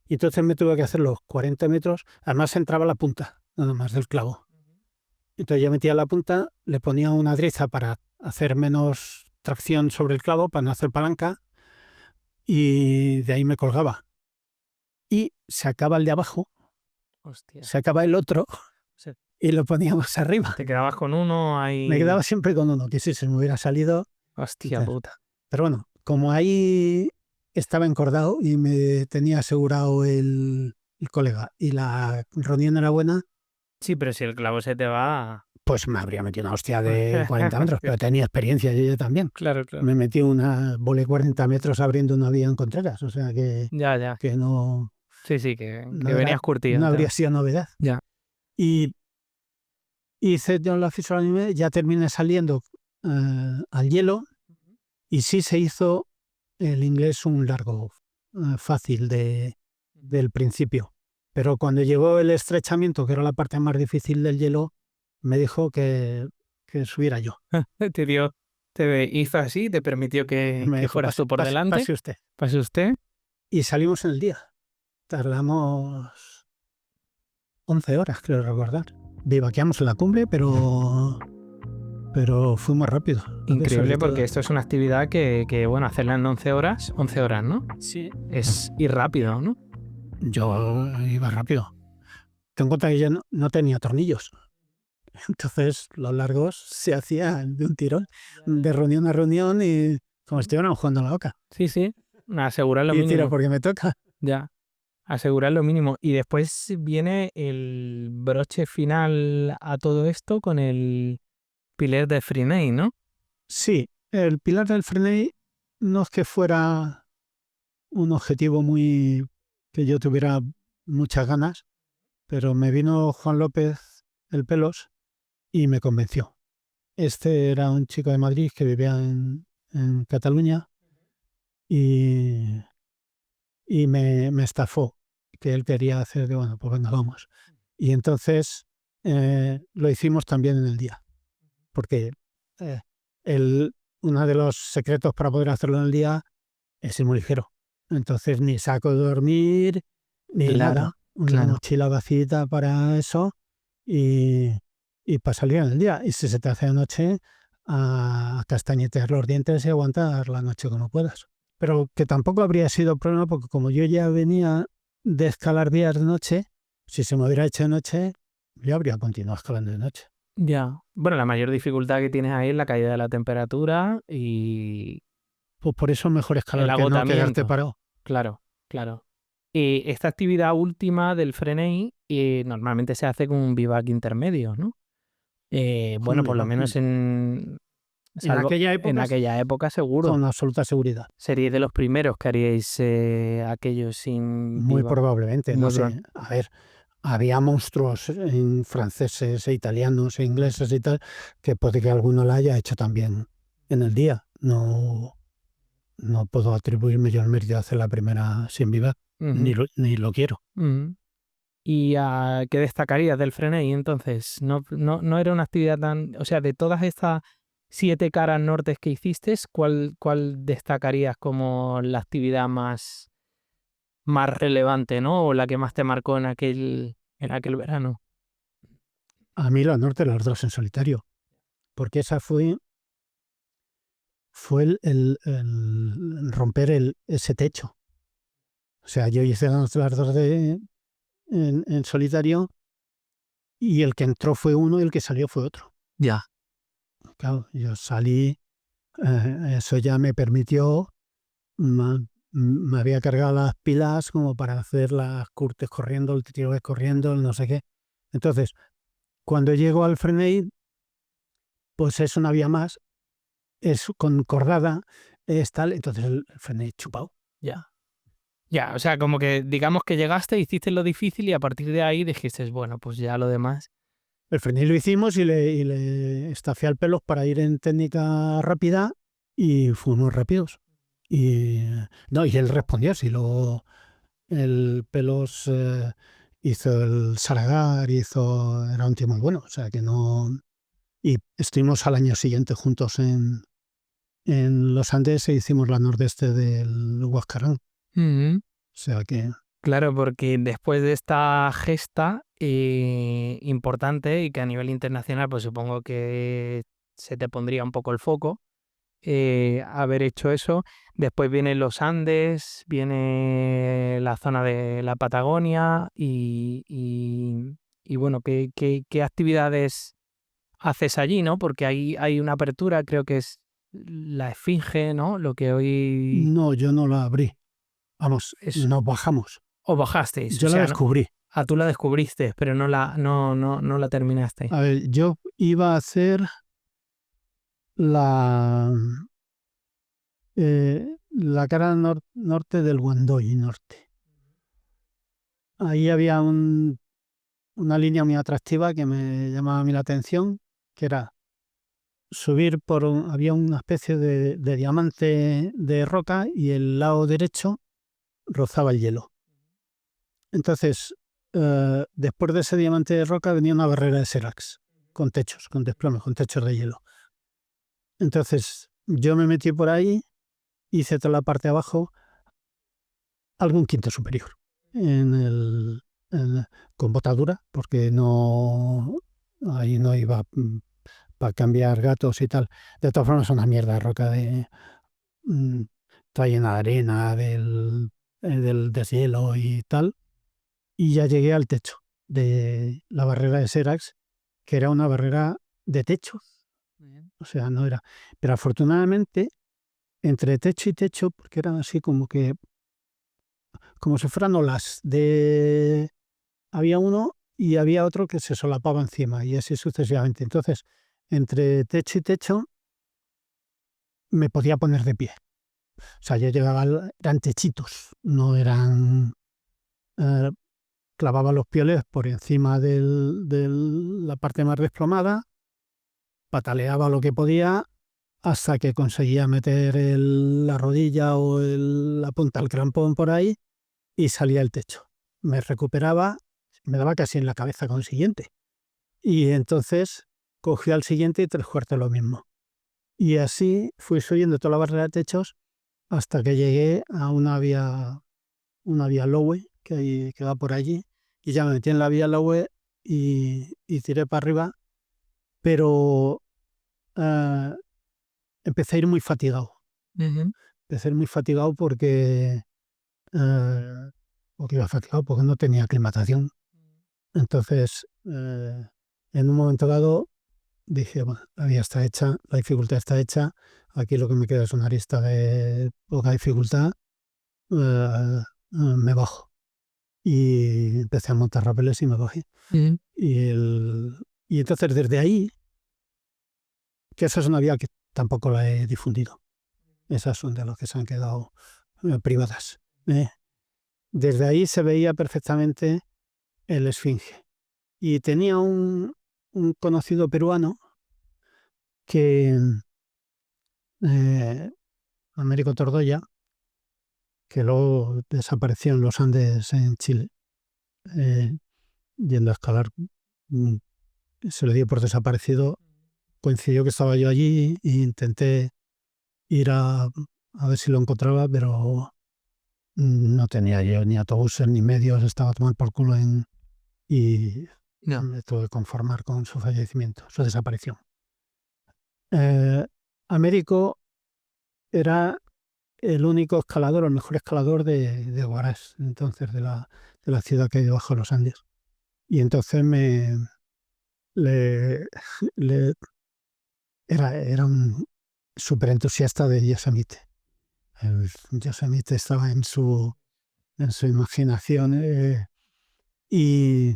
Speaker 2: Y entonces me tuve que hacer los 40 metros. Además entraba la punta, nada más del clavo. Entonces yo metía la punta, le ponía una driza para hacer menos tracción sobre el clavo, para no hacer palanca, y de ahí me colgaba. Y se acaba el de abajo,
Speaker 1: Hostia.
Speaker 2: se acaba el otro,
Speaker 1: Sí.
Speaker 2: Y lo poníamos arriba.
Speaker 1: ¿Te quedabas con uno ahí?
Speaker 2: Me quedaba siempre con uno, que si se me hubiera salido.
Speaker 1: Hostia puta.
Speaker 2: Pero bueno, como ahí estaba encordado y me tenía asegurado el colega y la reunión era buena,
Speaker 1: Sí, pero si el clavo se te va...
Speaker 2: pues me habría metido una hostia de 40 metros, pero tenía experiencia yo también.
Speaker 1: Claro, claro.
Speaker 2: Me metí volé 40 metros abriendo una vía en Contreras, o sea que no...
Speaker 1: Sí, que
Speaker 2: no
Speaker 1: venías curtido.
Speaker 2: No habría sido novedad.
Speaker 1: Ya.
Speaker 2: Y hice yo la fisura anime, ya terminé saliendo al hielo y sí se hizo el inglés un largo fácil del principio. Pero cuando llegó el estrechamiento, que era la parte más difícil del hielo, me dijo que subiera yo.
Speaker 1: Te hizo así, te permitió que fueras tú por delante.
Speaker 2: Pase
Speaker 1: usted.
Speaker 2: Y salimos en el día. Tardamos 11 horas, creo recordar. Vivaqueamos en la cumbre, pero fuimos rápido.
Speaker 1: Increíble, porque esto es una actividad que, bueno, hacerla en 11 horas, ¿no?
Speaker 2: Sí.
Speaker 1: Es ir rápido, ¿no?
Speaker 2: Yo iba rápido. Ten en cuenta que yo no tenía tornillos. Entonces los largos se hacían de un tirón, de reunión a reunión y como si estuvieran jugando a la oca.
Speaker 1: Sí. Asegurar lo
Speaker 2: y
Speaker 1: mínimo.
Speaker 2: Tiro porque me toca.
Speaker 1: Ya. Asegurar lo mínimo. Y después viene el broche final a todo esto con el pilar de Frenay, ¿no?
Speaker 2: Sí, el pilar del Frenay no es que fuera un objetivo que yo tuviera muchas ganas, pero me vino Juan López el Pelos y me convenció. Este era un chico de Madrid que vivía en Cataluña y me estafó, que él quería hacer de, bueno, pues venga, vamos. Y entonces lo hicimos también en el día, porque uno de los secretos para poder hacerlo en el día es ir muy ligero. Entonces ni saco de dormir, ni nada. Una mochila vacía para eso y para salir en el día. Y si se te hace de noche, a castañetear los dientes y aguantar la noche como puedas. Pero que tampoco habría sido problema porque como yo ya venía de escalar vías de noche, si se me hubiera hecho de noche, yo habría continuado escalando de noche.
Speaker 1: Ya. Bueno, la mayor dificultad que tienes ahí es la caída de la temperatura y
Speaker 2: Pues por eso es mejor
Speaker 1: el
Speaker 2: escalar que no quedarte
Speaker 1: agotamiento.
Speaker 2: parado.
Speaker 1: Claro, claro. Y esta actividad última del Freney normalmente se hace con un bivac intermedio, ¿no? Bueno, por lo menos
Speaker 2: En
Speaker 1: salvo
Speaker 2: aquella
Speaker 1: en
Speaker 2: época,
Speaker 1: aquella época seguro.
Speaker 2: con absoluta seguridad.
Speaker 1: Seríais de los primeros que haríais aquello sin
Speaker 2: Muy
Speaker 1: bivac.
Speaker 2: probablemente, no
Speaker 1: Muy
Speaker 2: sé. A ver, había monstruos en franceses e italianos e ingleses y tal, que puede que alguno la haya hecho también en el día. No, no puedo atribuirme yo el mérito de hacer la primera sin vivar,
Speaker 1: Ujú,
Speaker 2: ni lo quiero.
Speaker 1: ujú. ¿Y qué destacarías del Freney entonces? No era una actividad tan... O sea, de todas estas 7 caras nortes que hiciste, ¿cuál destacarías como la actividad más relevante, ¿no? O la que más te marcó en aquel verano.
Speaker 2: A mí la norte, las dos en solitario, porque esa fue el romper ese techo. O sea, yo hice las dos en solitario y el que entró fue uno y el que salió fue otro.
Speaker 1: Ya.
Speaker 2: Claro, yo salí, eso ya me permitió, me había cargado las pilas como para hacer las curtes corriendo, el tiro corriendo, el no sé qué. Entonces, cuando llego al Frenade, pues es una vía más, es concordada, es tal, entonces el Frenade chupado.
Speaker 1: Ya. Ya, o sea, como que digamos que llegaste, hiciste lo difícil y a partir de ahí dijiste, bueno, pues ya lo demás.
Speaker 2: El Frenade lo hicimos y le estafé al pelos para ir en técnica rápida y fuimos rápidos. Y no, y él respondió, si luego el Pelos hizo el Saragar, era un tío muy bueno, o sea que no. Y estuvimos al año siguiente juntos en los Andes e hicimos la nordeste del Huascarán.
Speaker 1: Ujú.
Speaker 2: O sea que
Speaker 1: Claro, porque después de esta gesta importante y que a nivel internacional, pues supongo que se te pondría un poco el foco, haber hecho eso. Después vienen los Andes, viene la zona de la Patagonia y bueno, ¿qué actividades haces allí, ¿no? Porque ahí hay una apertura, creo que es la Esfinge, ¿no? Lo que hoy...
Speaker 2: no, yo no la abrí. Vamos,
Speaker 1: Es,
Speaker 2: nos bajamos.
Speaker 1: o bajasteis, o
Speaker 2: Yo la
Speaker 1: sea, ¿no?
Speaker 2: descubrí.
Speaker 1: Tú la descubriste, pero no la terminaste.
Speaker 2: A ver, yo iba a hacer la, la cara norte del Guandoy norte. Ahí había una línea muy atractiva que me llamaba a mí la atención, que era subir había una especie de diamante de roca y el lado derecho rozaba el hielo. Entonces, después de ese diamante de roca venía una barrera de Serax, con techos, con desplomes, con techos de hielo. Entonces, yo me metí por ahí, hice toda la parte de abajo, algún quinto superior, en con botadura, porque ahí no iba para cambiar gatos y tal. De todas formas, es una mierda de roca mm, está llena de arena, del deshielo y tal. Y ya llegué al techo de la barrera de Serax, que era una barrera de techo. O sea, no era. Pero afortunadamente, entre techo y techo, porque eran así como si fueran olas había uno y había otro que se solapaba encima y así sucesivamente. Entonces, entre techo y techo me podía poner de pie. O sea, yo eran techitos, no eran, eh, clavaba los pioles por encima de la parte más desplomada, pataleaba lo que podía hasta que conseguía meter la rodilla o la punta del crampón por ahí y salía el techo. Me recuperaba, me daba casi en la cabeza con el siguiente. Y entonces cogí al siguiente y 3/4 lo mismo. Y así fui subiendo toda la barrera de techos hasta que llegué a una vía Lowe que va por allí. Y ya me metí en la vía Lowe y tiré para arriba, pero eh, empecé a ir muy fatigado.
Speaker 1: Ujú.
Speaker 2: Empecé a ir muy fatigado eh, porque iba fatigado porque no tenía aclimatación. Entonces, en un momento dado, dije, bueno, la vía está hecha, la dificultad está hecha, aquí lo que me queda es una arista de poca dificultad, me bajo. Y empecé a montar rapeles y me bajé.
Speaker 1: Mm.
Speaker 2: Y entonces desde ahí, que esa es una vía que tampoco la he difundido, esas son de las que se han quedado privadas. Desde ahí se veía perfectamente el Esfinge. Y tenía un conocido peruano que, Américo Tordoya, que luego desapareció en los Andes en Chile, yendo a escalar. mm, Se le dio por desaparecido. Coincidió que estaba yo allí e intenté ir a ver si lo encontraba, pero no tenía yo ni autobuses ni medios, estaba a tomar por culo y
Speaker 1: No.
Speaker 2: me tuve que conformar con su fallecimiento, su desaparición. Eh, Américo era el único escalador, el mejor escalador de Huaraz, entonces de la ciudad que hay debajo de los Andes. Y entonces le, le- era un súper entusiasta de Yosemite. El Yosemite estaba en su imaginación. Y,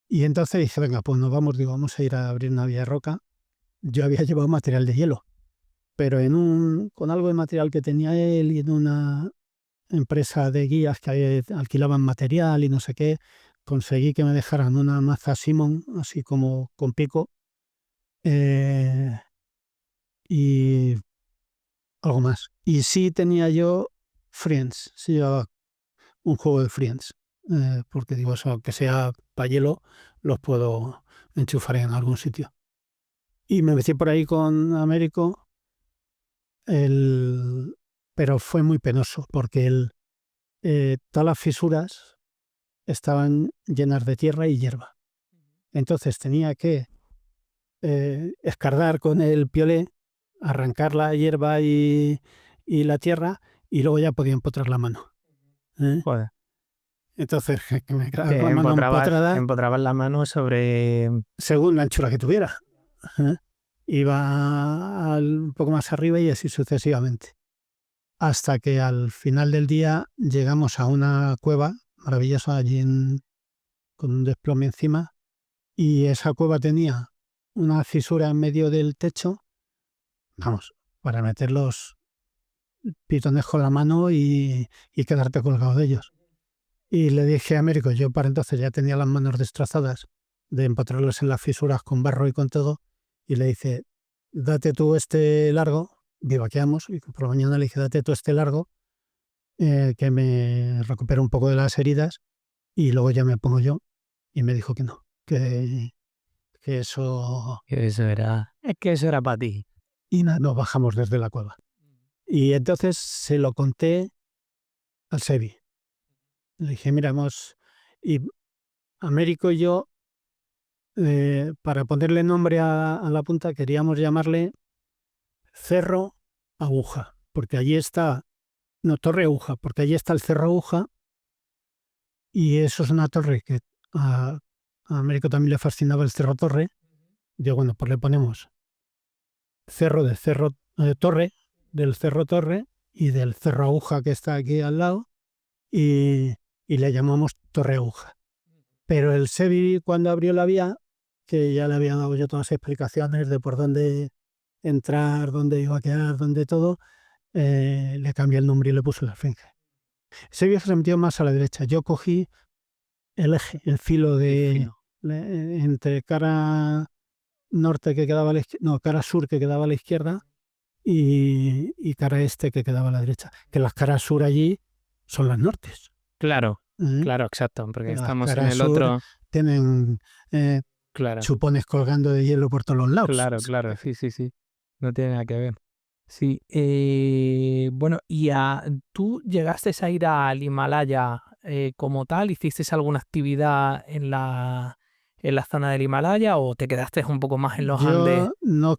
Speaker 2: y entonces dije, venga, pues nos vamos, digo, vamos a ir a abrir una vía de roca. Yo había llevado material de hielo, pero con algo de material que tenía él y en una empresa de guías que alquilaban material y no sé qué, conseguí que me dejaran una maza Simon, así como con pico, eh, y algo más. Y sí tenía yo Friends, sí llevaba un juego de Friends, porque digo, eso, que sea para hielo, los puedo enchufar en algún sitio. Y me metí por ahí con Américo, el, pero fue muy penoso, porque todas las fisuras estaban llenas de tierra y hierba. Entonces tenía que escardar con el piolé, arrancar la hierba y la tierra, y luego ya podía empotrar la mano. ¿Eh?
Speaker 1: Joder.
Speaker 2: Entonces, que me quedaba con
Speaker 1: Que
Speaker 2: la mano
Speaker 1: empotrabas,
Speaker 2: empotrada
Speaker 1: empotrabas la mano sobre...
Speaker 2: según la anchura que tuviera. ¿Eh? Iba un poco más arriba y así sucesivamente. Hasta que al final del día llegamos a una cueva maravillosa allí con un desplome encima, y esa cueva tenía una fisura en medio del techo, vamos, para meter los pitones con la mano y quedarte colgado de ellos. Y le dije a Américo, yo para entonces ya tenía las manos destrozadas de empotrarlos en las fisuras con barro y con todo, y le dice, date tú este largo, vivaqueamos, y por la mañana le dije, date tú este largo, que me recupero un poco de las heridas, y luego ya me pongo yo. Y me dijo que no, que eso...
Speaker 1: Que eso era... Es que eso era para ti.
Speaker 2: Y nada, nos bajamos desde la cueva. Y entonces se lo conté al Sebi. Le dije, mira, y Américo y yo, para ponerle nombre a la punta, queríamos llamarle Cerro Aguja, porque allí está, no, Torre Aguja, porque allí está el Cerro Aguja, y eso es una torre que a Américo también le fascinaba el Cerro Torre. Digo, bueno, pues le ponemos Cerro del Cerro Torre, del Cerro Torre y del Cerro Aguja que está aquí al lado, y, y le llamamos Torre Aguja. Pero el Sebi, cuando abrió la vía, que ya le había dado yo todas las explicaciones de por dónde entrar, dónde iba a quedar, dónde todo, le cambié el nombre y le puse la Esfinge. Ese viaje se metió más a la derecha. Yo cogí el eje, el filo entre cara norte que quedaba a la izquierda, no, cara sur que quedaba a la izquierda y cara este que quedaba a la derecha. Que las caras sur allí son las nortes.
Speaker 1: Claro,
Speaker 2: ¿Eh?
Speaker 1: claro, exacto, porque
Speaker 2: Las
Speaker 1: estamos en
Speaker 2: caras
Speaker 1: el
Speaker 2: sur
Speaker 1: otro...
Speaker 2: tienen
Speaker 1: Claro,
Speaker 2: chupones colgando de hielo por todos los lados.
Speaker 1: claro, claro, sí, sí, sí. No tiene nada que ver. Sí, bueno, ¿tú llegaste a ir al Himalaya como tal? ¿Hiciste alguna actividad en la zona del Himalaya o te quedaste un poco más en los Andes?
Speaker 2: Yo no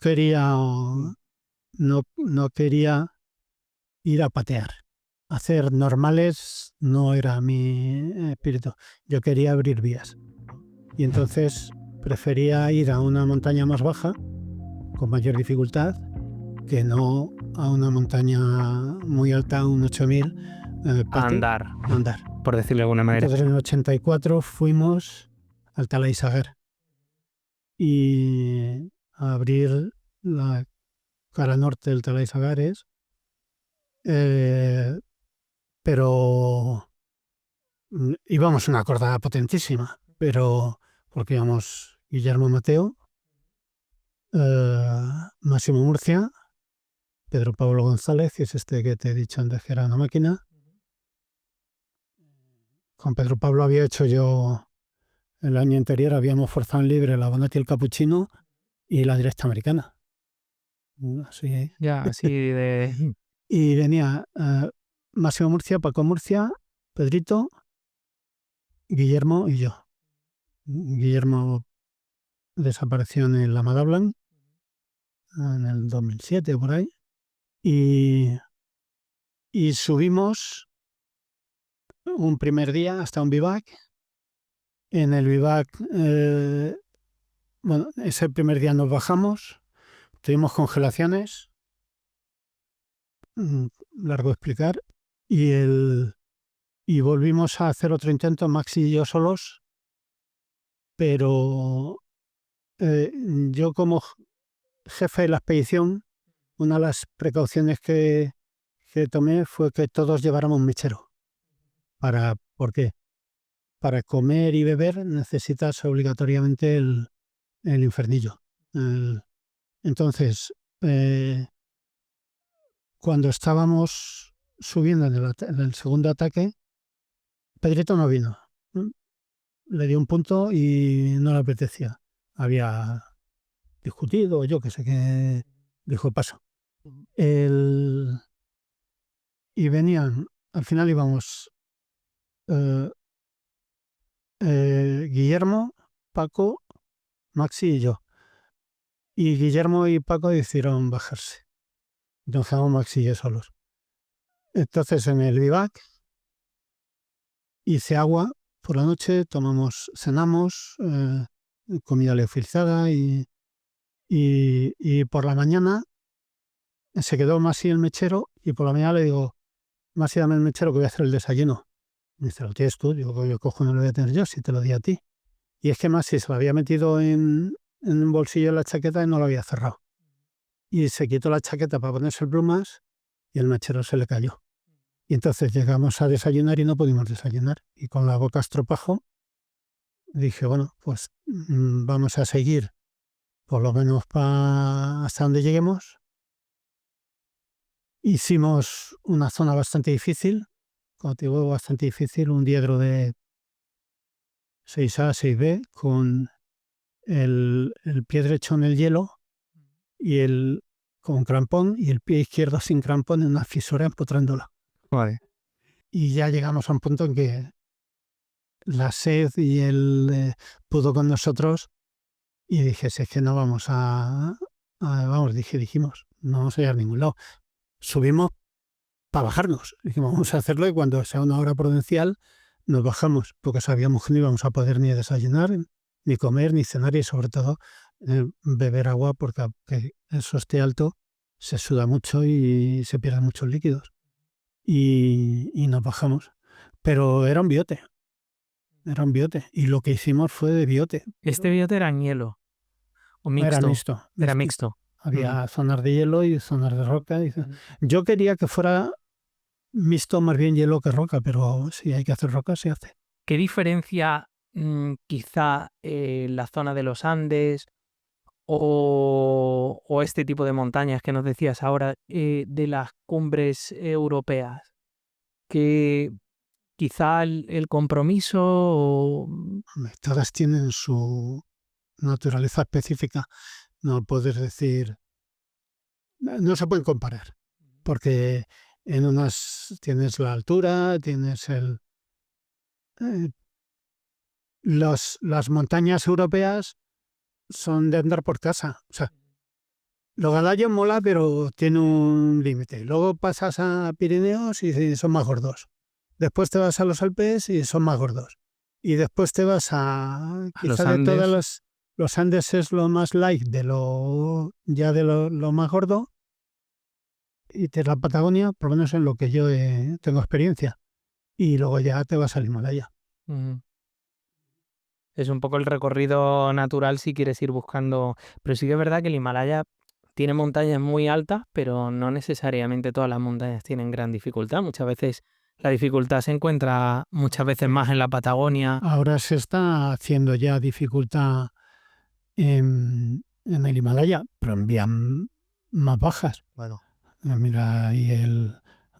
Speaker 2: quería ir a patear. Hacer normales no era mi espíritu. Yo quería abrir vías. Y entonces prefería ir a una montaña más baja, con mayor dificultad, que no a una montaña muy alta, un 8000,
Speaker 1: A andar,
Speaker 2: andar.
Speaker 1: por decirlo de alguna manera.
Speaker 2: Entonces en el 84 fuimos al Talaisagar y a abrir la cara norte del Talaisagares, pero íbamos una cordada potentísima, pero porque íbamos Guillermo Mateo, Máximo Murcia, Pedro Pablo González, que es este que te he dicho antes que era una máquina. Con Pedro Pablo había hecho yo el año anterior, habíamos forzado en libre la Bonatti y el Cappuccino y la Directa Americana. Así.
Speaker 1: Ya, así de...
Speaker 2: Y venía Máximo Murcia, Paco Murcia, Pedrito, Guillermo y yo. Guillermo desapareció en el Amada Blanc en el 2007 por ahí. Y subimos un primer día hasta un bivac. En el bivac, bueno, ese primer día nos bajamos, tuvimos congelaciones, largo explicar, y volvimos a hacer otro intento, Maxi y yo solos, pero yo como jefe de la expedición, una de las precauciones que tomé fue que todos lleváramos mechero. ¿Por qué? Para comer y beber necesitas obligatoriamente el infernillo. Entonces, cuando estábamos subiendo en el segundo ataque, Pedrito no vino. Le dio un punto y no le apetecía. Había discutido, yo que sé qué, dijo paso. Y venían, al final íbamos Guillermo, Paco, Maxi y yo. Y Guillermo y Paco decidieron bajarse. Nos quedamos Maxi y yo solos. Entonces en el bivac hice agua por la noche, cenamos, comida leofilizada y por la mañana se quedó Maxi el mechero y por la mañana le digo, Maxi, dame el mechero que voy a hacer el desayuno. Me dice, ¿lo tienes tú? Digo, yo cojo, no lo voy a tener yo si te lo di a ti. Y es que Maxi se lo había metido en un bolsillo de la chaqueta y no lo había cerrado. Y se quitó la chaqueta para ponerse el plumas y el mechero se le cayó. Y entonces llegamos a desayunar y no pudimos desayunar. Y con la boca estropajo dije, bueno, pues vamos a seguir por lo menos hasta donde lleguemos. Hicimos una zona bastante difícil, como te digo, bastante difícil, un diedro de 6A, 6B, con el pie derecho en el hielo y con crampón y el pie izquierdo sin crampón en una fisura empotrándola.
Speaker 1: Vale.
Speaker 2: Y ya llegamos a un punto en que la sed y pudo con nosotros y dije, si es que no vamos dijimos, no vamos a ir a ningún lado. Subimos para bajarnos. Dijimos, vamos a hacerlo y cuando sea una hora prudencial nos bajamos, porque sabíamos que no íbamos a poder ni desayunar, ni comer, ni cenar y sobre todo beber agua, porque aunque eso esté alto, se suda mucho y se pierden muchos líquidos. Y nos bajamos. Pero era un biote. Y lo que hicimos fue de biote.
Speaker 1: ¿Este biote era en hielo? ¿O mixto?
Speaker 2: Era mixto.
Speaker 1: Era mixto.
Speaker 2: Había zonas de hielo y zonas de roca. Yo quería que fuera mixto, más bien hielo que roca, pero si hay que hacer roca, se hace.
Speaker 1: ¿Qué diferencia quizá la zona de los Andes o este tipo de montañas que nos decías ahora de las cumbres europeas? Que quizá el compromiso...
Speaker 2: Todas tienen su naturaleza específica. No puedes decir... No se pueden comparar, porque en unas tienes la altura, tienes las montañas europeas son de andar por casa. O sea, los Galayos mola, pero tiene un límite. Luego pasas a Pirineos y son más gordos. Después te vas a los Alpes y son más gordos. Y después te vas a
Speaker 1: los
Speaker 2: quizá de
Speaker 1: Andes.
Speaker 2: todas las Los Andes es lo más light de lo más gordo, y de la Patagonia, por lo menos en lo que yo tengo experiencia. Y luego ya te vas al Himalaya.
Speaker 1: Ujú. Es un poco el recorrido natural si quieres ir buscando. Pero sí que es verdad que el Himalaya tiene montañas muy altas, pero no necesariamente todas las montañas tienen gran dificultad. Muchas veces la dificultad se encuentra muchas veces más en la Patagonia.
Speaker 2: Ahora se está haciendo ya dificultad en el Himalaya, pero en vías más bajas.
Speaker 3: Bueno,
Speaker 2: Mira,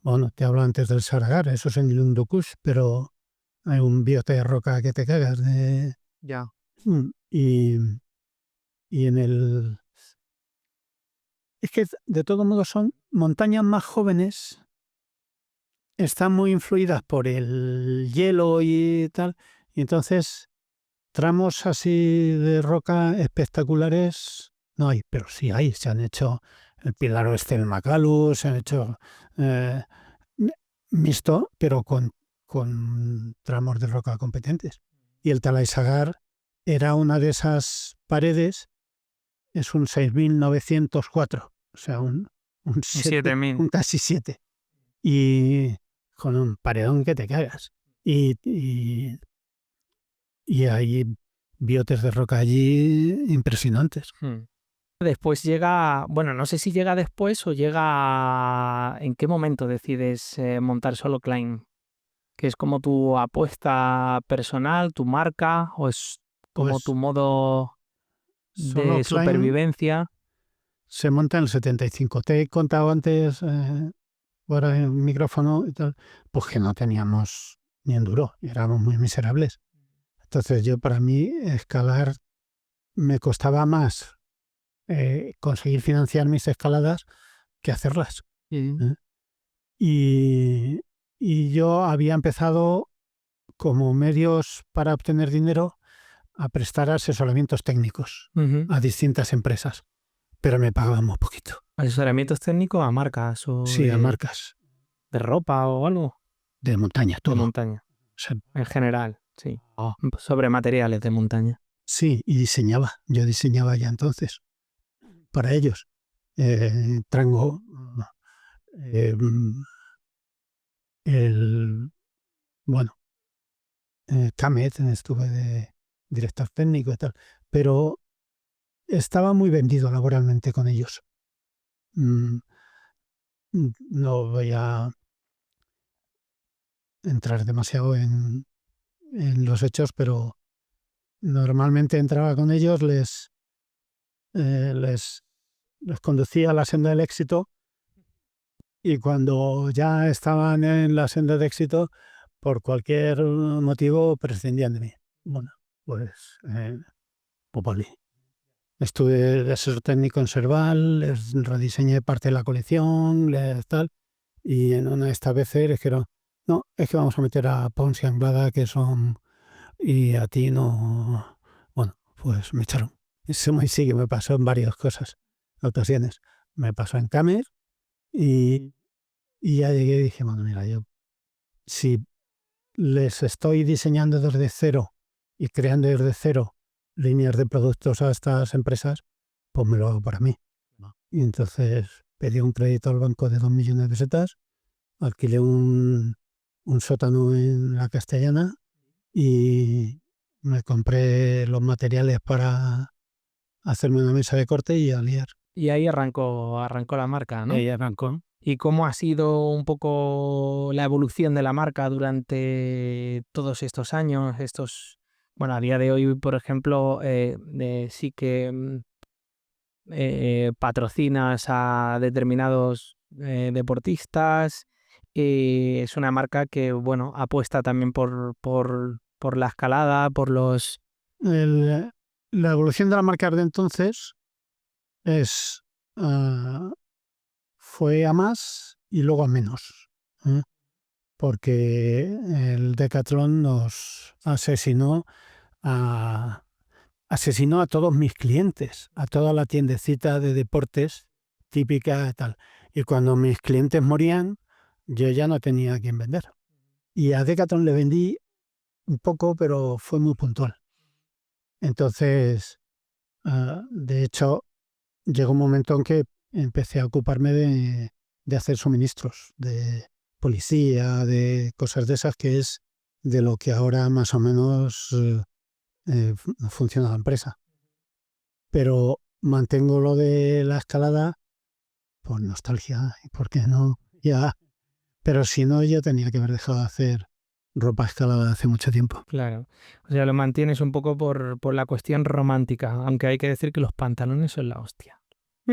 Speaker 2: bueno, te hablo antes del Saragar, eso es en el Hindu Kush, pero hay un biote de roca que te cagas.
Speaker 3: ya.
Speaker 2: Y, y en el... Es que de todos modos son montañas más jóvenes, están muy influidas por el hielo y tal, y entonces tramos así de roca espectaculares no hay, pero sí hay. Se han hecho el Pilar Oeste del Makalu, se han hecho eh, mixto, pero con tramos de roca competentes. Y el Talaisagar era una de esas paredes, es un 6.904, o sea, un
Speaker 1: 7.000.
Speaker 2: un casi 7. Y con un paredón que te cagas. Y hay biotes de roca allí impresionantes.
Speaker 1: Después llega, bueno, no sé si llega después o llega... ¿En qué momento decides montar Solo Climb? ¿Que es como tu apuesta personal, tu marca, o es como
Speaker 2: Pues
Speaker 1: tu modo
Speaker 2: Solo
Speaker 1: de
Speaker 2: Climb
Speaker 1: supervivencia?
Speaker 2: se monta en el 75. Te he contado antes, fuera el micrófono y tal, pues que no teníamos ni enduro, éramos muy miserables. Entonces para mí, escalar me costaba más conseguir financiar mis escaladas que hacerlas.
Speaker 1: Sí.
Speaker 2: ¿eh? Y, y yo había empezado como medios para obtener dinero a prestar asesoramientos técnicos
Speaker 1: Ujú.
Speaker 2: a distintas empresas, pero me pagaban muy poquito.
Speaker 1: ¿Asesoramientos técnicos a marcas o
Speaker 2: Sí, a marcas
Speaker 1: de ropa o algo?
Speaker 2: de montaña,
Speaker 1: De
Speaker 2: todo.
Speaker 1: montaña,
Speaker 2: O sea,
Speaker 1: en general, sí. Sobre materiales de montaña.
Speaker 2: sí, y diseñaba. Yo diseñaba ya entonces para ellos. Trango, eh, el, bueno, Camet, estuve de director técnico y tal, pero estaba muy vendido laboralmente con ellos. Mm, No voy a entrar demasiado en los hechos, pero normalmente entraba con ellos, eh, les, les conducía a la senda del éxito, y cuando ya estaban en la senda de éxito, por cualquier motivo prescindían de mí. Bueno, pues, pues vale. Estuve de asesor técnico en Serval, les rediseñé parte de la colección, tal, y en una de estas veces dijeron, no, es que vamos a meter a Pons y Anglada, que son, y a ti no. Bueno, pues me echaron. Eso sí que me pasó en varias cosas, ocasiones. Me pasó en Camer, y, y ya llegué y dije, bueno, mira, yo si les estoy diseñando desde cero y creando desde cero líneas de productos a estas empresas, pues me lo hago para mí. Y entonces pedí un crédito al banco de 2 millones de pesetas, alquilé un sótano en la Castellana y me compré los materiales para hacerme una mesa de corte y a liar.
Speaker 1: Y ahí arrancó la marca,
Speaker 2: Y
Speaker 1: ¿no?
Speaker 2: ahí arrancó.
Speaker 1: ¿Y cómo ha sido un poco la evolución de la marca durante todos estos años? Bueno, a día de hoy, por ejemplo, sí que patrocinas a determinados deportistas. Es una marca que, bueno, apuesta también por la escalada, por los...
Speaker 2: El- la evolución de la marca de entonces es ah, fue a más y luego a menos, ¿eh? Porque el Decathlon nos asesinó a todos mis clientes, a toda la tiendecita de deportes típica y tal. Y cuando mis clientes morían, yo ya no tenía a quién vender. Y a Decathlon le vendí un poco, pero fue muy puntual. Entonces, De hecho, llegó un momento en que empecé a ocuparme de hacer suministros, de policía, de cosas de esas, que es de lo que ahora más o menos funciona la empresa. Pero mantengo lo de la escalada por nostalgia, porque no, ya, pero si no, yo tenía que haber dejado de hacer ropa escalada hace mucho tiempo.
Speaker 1: Claro. O sea, lo mantienes un poco por la cuestión romántica, aunque hay que decir que los pantalones son la hostia.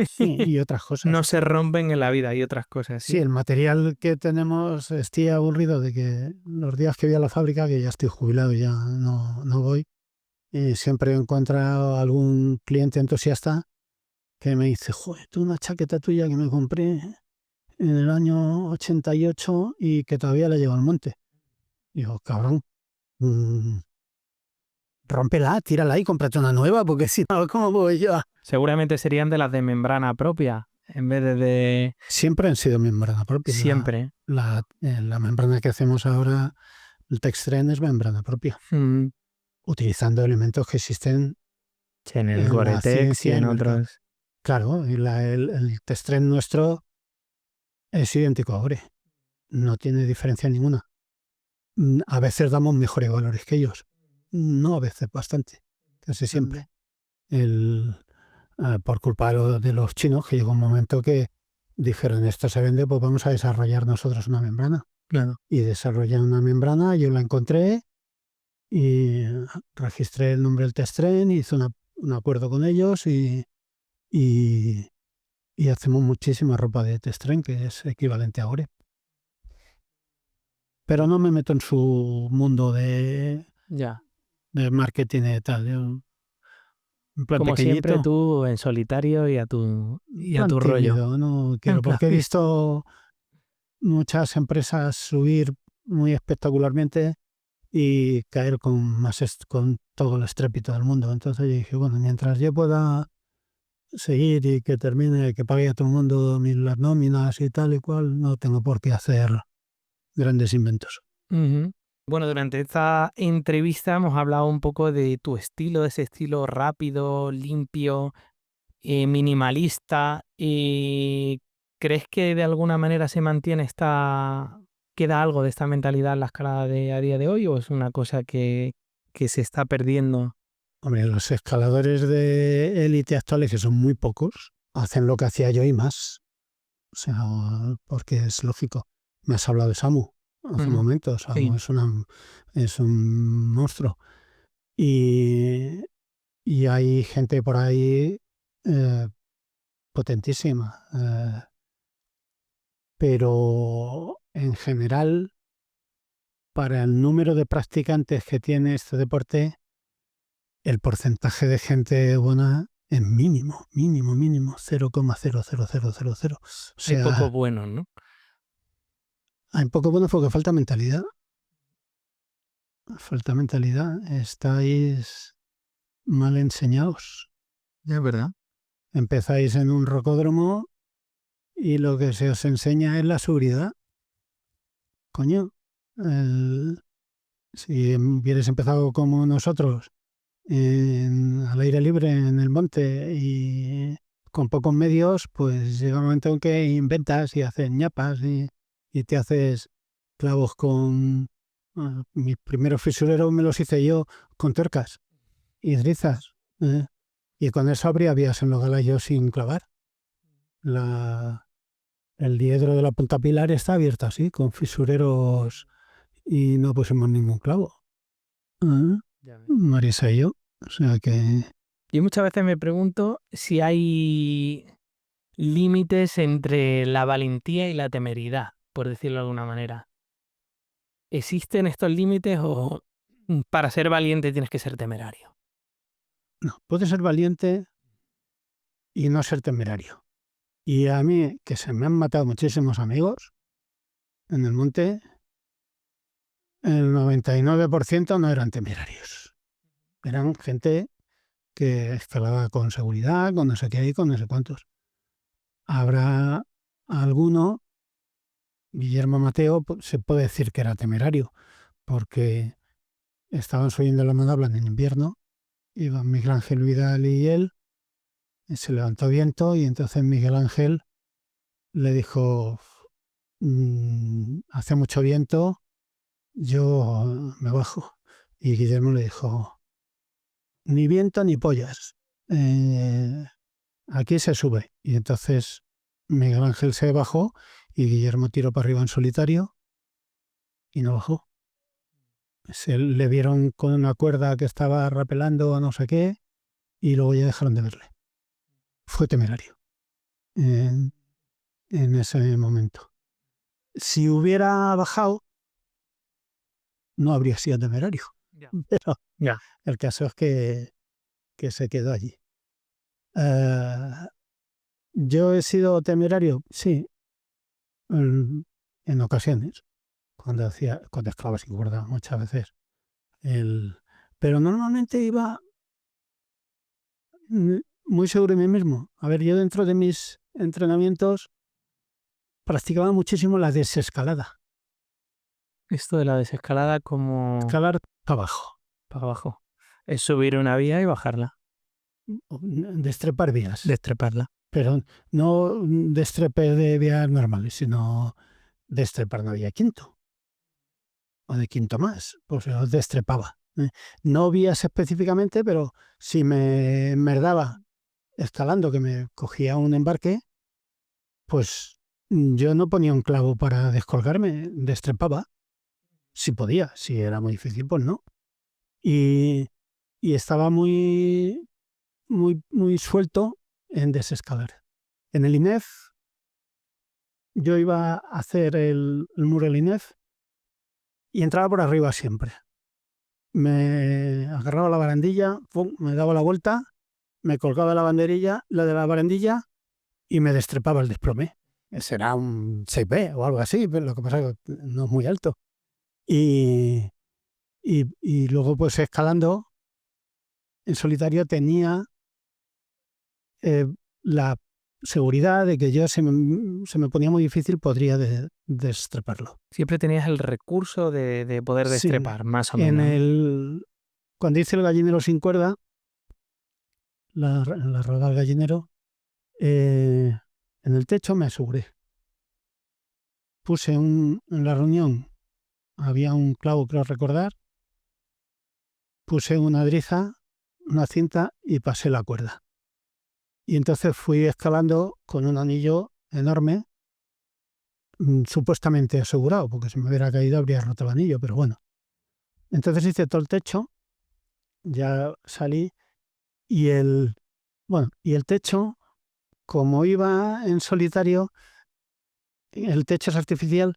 Speaker 2: Sí, y otras
Speaker 1: No
Speaker 2: cosas.
Speaker 1: se rompen en la vida y otras cosas,
Speaker 2: Sí,
Speaker 1: ¿sí?
Speaker 2: el material que tenemos, estoy aburrido de que los días que voy a la fábrica, que ya estoy jubilado, ya no voy, y siempre encuentro algún cliente entusiasta que me dice, joder, tú una chaqueta tuya que me compré en el año 88 y que todavía la llevo al monte. Digo, cabrón, mm, rómpela, tírala y cómprate una nueva, porque si no, ¿cómo voy yo?
Speaker 1: Seguramente serían de las de membrana propia, en vez de
Speaker 2: Siempre han sido membrana propia.
Speaker 1: siempre.
Speaker 2: La membrana que hacemos ahora, el Textren, es membrana propia,
Speaker 1: Mm,
Speaker 2: utilizando elementos que existen
Speaker 1: sí, en el
Speaker 2: en la
Speaker 1: Gore-Tex y
Speaker 2: ciencia y
Speaker 1: en
Speaker 2: en el mercado.
Speaker 1: otros.
Speaker 2: Claro, y el Textren nuestro es idéntico a Ore, no tiene diferencia ninguna. A veces damos mejores valores que ellos, no a veces, bastante, casi siempre. El, por culpa de los chinos, que llegó un momento que dijeron, esto se vende, pues vamos a desarrollar nosotros una membrana.
Speaker 1: Claro.
Speaker 2: Y desarrollé una membrana, yo la encontré y registré el nombre del Textren, hice un acuerdo con ellos y, y hacemos muchísima ropa de Textren, que es equivalente a Ore. Pero no me meto en su mundo
Speaker 1: Ya.
Speaker 2: de marketing y tal. Yo, un plan
Speaker 1: Como siempre,
Speaker 2: pequeñito,
Speaker 1: tú en solitario
Speaker 2: un
Speaker 1: y a
Speaker 2: plan
Speaker 1: tu rollo.
Speaker 2: tímido, no
Speaker 1: En
Speaker 2: quiero,
Speaker 1: plan,
Speaker 2: porque he visto muchas empresas subir muy espectacularmente y caer con todo el estrépito del mundo. Entonces yo dije, bueno, mientras yo pueda seguir y que termine, que pague a todo el mundo las nóminas y tal y cual, no tengo por qué hacer grandes inventos.
Speaker 1: ujú. Bueno, durante esta entrevista hemos hablado un poco de tu estilo, de ese estilo rápido, limpio, minimalista. ¿Crees que de alguna manera se mantiene queda algo de esta mentalidad en la escalada de a día de hoy o es una cosa que se está perdiendo?
Speaker 2: Hombre, los escaladores de élite actuales, que son muy pocos, hacen lo que hacía yo y más. O sea, porque es lógico. Me has hablado de Samu hace un
Speaker 1: Ujú.
Speaker 2: momento. Samu
Speaker 1: Sí.
Speaker 2: es un monstruo. Y, y hay gente por ahí eh, potentísima. Pero en general, para el número de practicantes que tiene este deporte, el porcentaje de gente buena es mínimo, mínimo, mínimo, 0,00000. O
Speaker 1: Hay pocos
Speaker 2: sea,
Speaker 1: buenos, ¿no?
Speaker 2: hay poco bueno porque falta mentalidad. Falta mentalidad. Estáis mal enseñados.
Speaker 1: Es verdad.
Speaker 2: Empezáis en un rocódromo y lo que se os enseña es la seguridad. Coño, el- si hubierais empezado como nosotros, al aire libre, en el monte y con pocos medios, pues llega un momento en que inventas y haces ñapas y te haces clavos con... mis primeros fisureros me los hice yo con tuercas y drizas. Y con eso habría vías en los galayos sin clavar. La, el diedro de la punta pilar está abierto así, con fisureros y no pusimos ningún clavo. Ah,
Speaker 1: Ya ves.
Speaker 2: Marisa y yo. O sea que
Speaker 1: Yo muchas veces me pregunto si hay límites entre la valentía y la temeridad, por decirlo de alguna manera. ¿Existen estos límites o para ser valiente tienes que ser temerario?
Speaker 2: no, puedes ser valiente y no ser temerario. Y a mí, que se me han matado muchísimos amigos en el monte, el 99% no eran temerarios. Eran gente que escalaba con seguridad, con no sé qué y con no sé cuántos. Habrá alguno, Guillermo Mateo, se puede decir que era temerario, porque estaban subiendo la Mont Blanc en invierno, iban Miguel Ángel Vidal y él, Se levantó viento y entonces Miguel Ángel le dijo, hace mucho viento, yo me bajo. Y Guillermo le dijo, ni viento ni pollas, aquí se sube. Y entonces Miguel Ángel se bajó y Guillermo tiró para arriba en solitario y no bajó. Se le vieron con una cuerda que estaba rapelando o no sé qué y luego ya dejaron de verle. Fue temerario en ese momento. Si hubiera bajado, no habría sido temerario.
Speaker 1: Ya.
Speaker 2: Pero
Speaker 1: Ya.
Speaker 2: el caso es que se quedó allí. ¿Yo he sido temerario? Sí, en ocasiones, cuando exclava sin cuerda, muchas veces. Pero normalmente iba muy seguro de mí mismo. A ver, yo dentro de mis entrenamientos practicaba muchísimo la desescalada.
Speaker 1: Esto de la desescalada como
Speaker 2: Escalar para abajo.
Speaker 1: para abajo. Es subir una vía y bajarla,
Speaker 2: Destrepar vías.
Speaker 1: destreparla.
Speaker 2: Pero no destrepe de vías normales, sino destrepar una vía quinto. O de quinto más. Pues yo destrepaba. No vías específicamente, pero si me merdaba escalando, que me cogía un embarque, pues yo no ponía un clavo para descolgarme, destrepaba. Si podía, si era muy difícil, pues no. Y estaba muy, muy, muy suelto en desescalar. En el INEF, yo iba a hacer el muro del INEF y entraba por arriba siempre. Me agarraba la barandilla, pum, me daba la vuelta, me colgaba la banderilla, la de la barandilla y me destrepaba el desplome. Será un 6B o algo así, pero lo que pasa es que no es muy alto. Y luego, pues escalando en solitario, tenía la seguridad de que yo, se me ponía muy difícil, podría destreparlo.
Speaker 1: Siempre tenías el recurso de poder
Speaker 2: Sí,
Speaker 1: destrepar, más o menos.
Speaker 2: Cuando hice el gallinero sin cuerda, la rueda del gallinero, en el techo me aseguré. Puse en la reunión, había un clavo, creo recordar, puse una driza, una cinta y pasé la cuerda. Y entonces fui escalando con un anillo enorme, supuestamente asegurado, porque si me hubiera caído habría roto el anillo, pero bueno. Entonces hice todo el techo, ya salí, y el techo, como iba en solitario, el techo es artificial,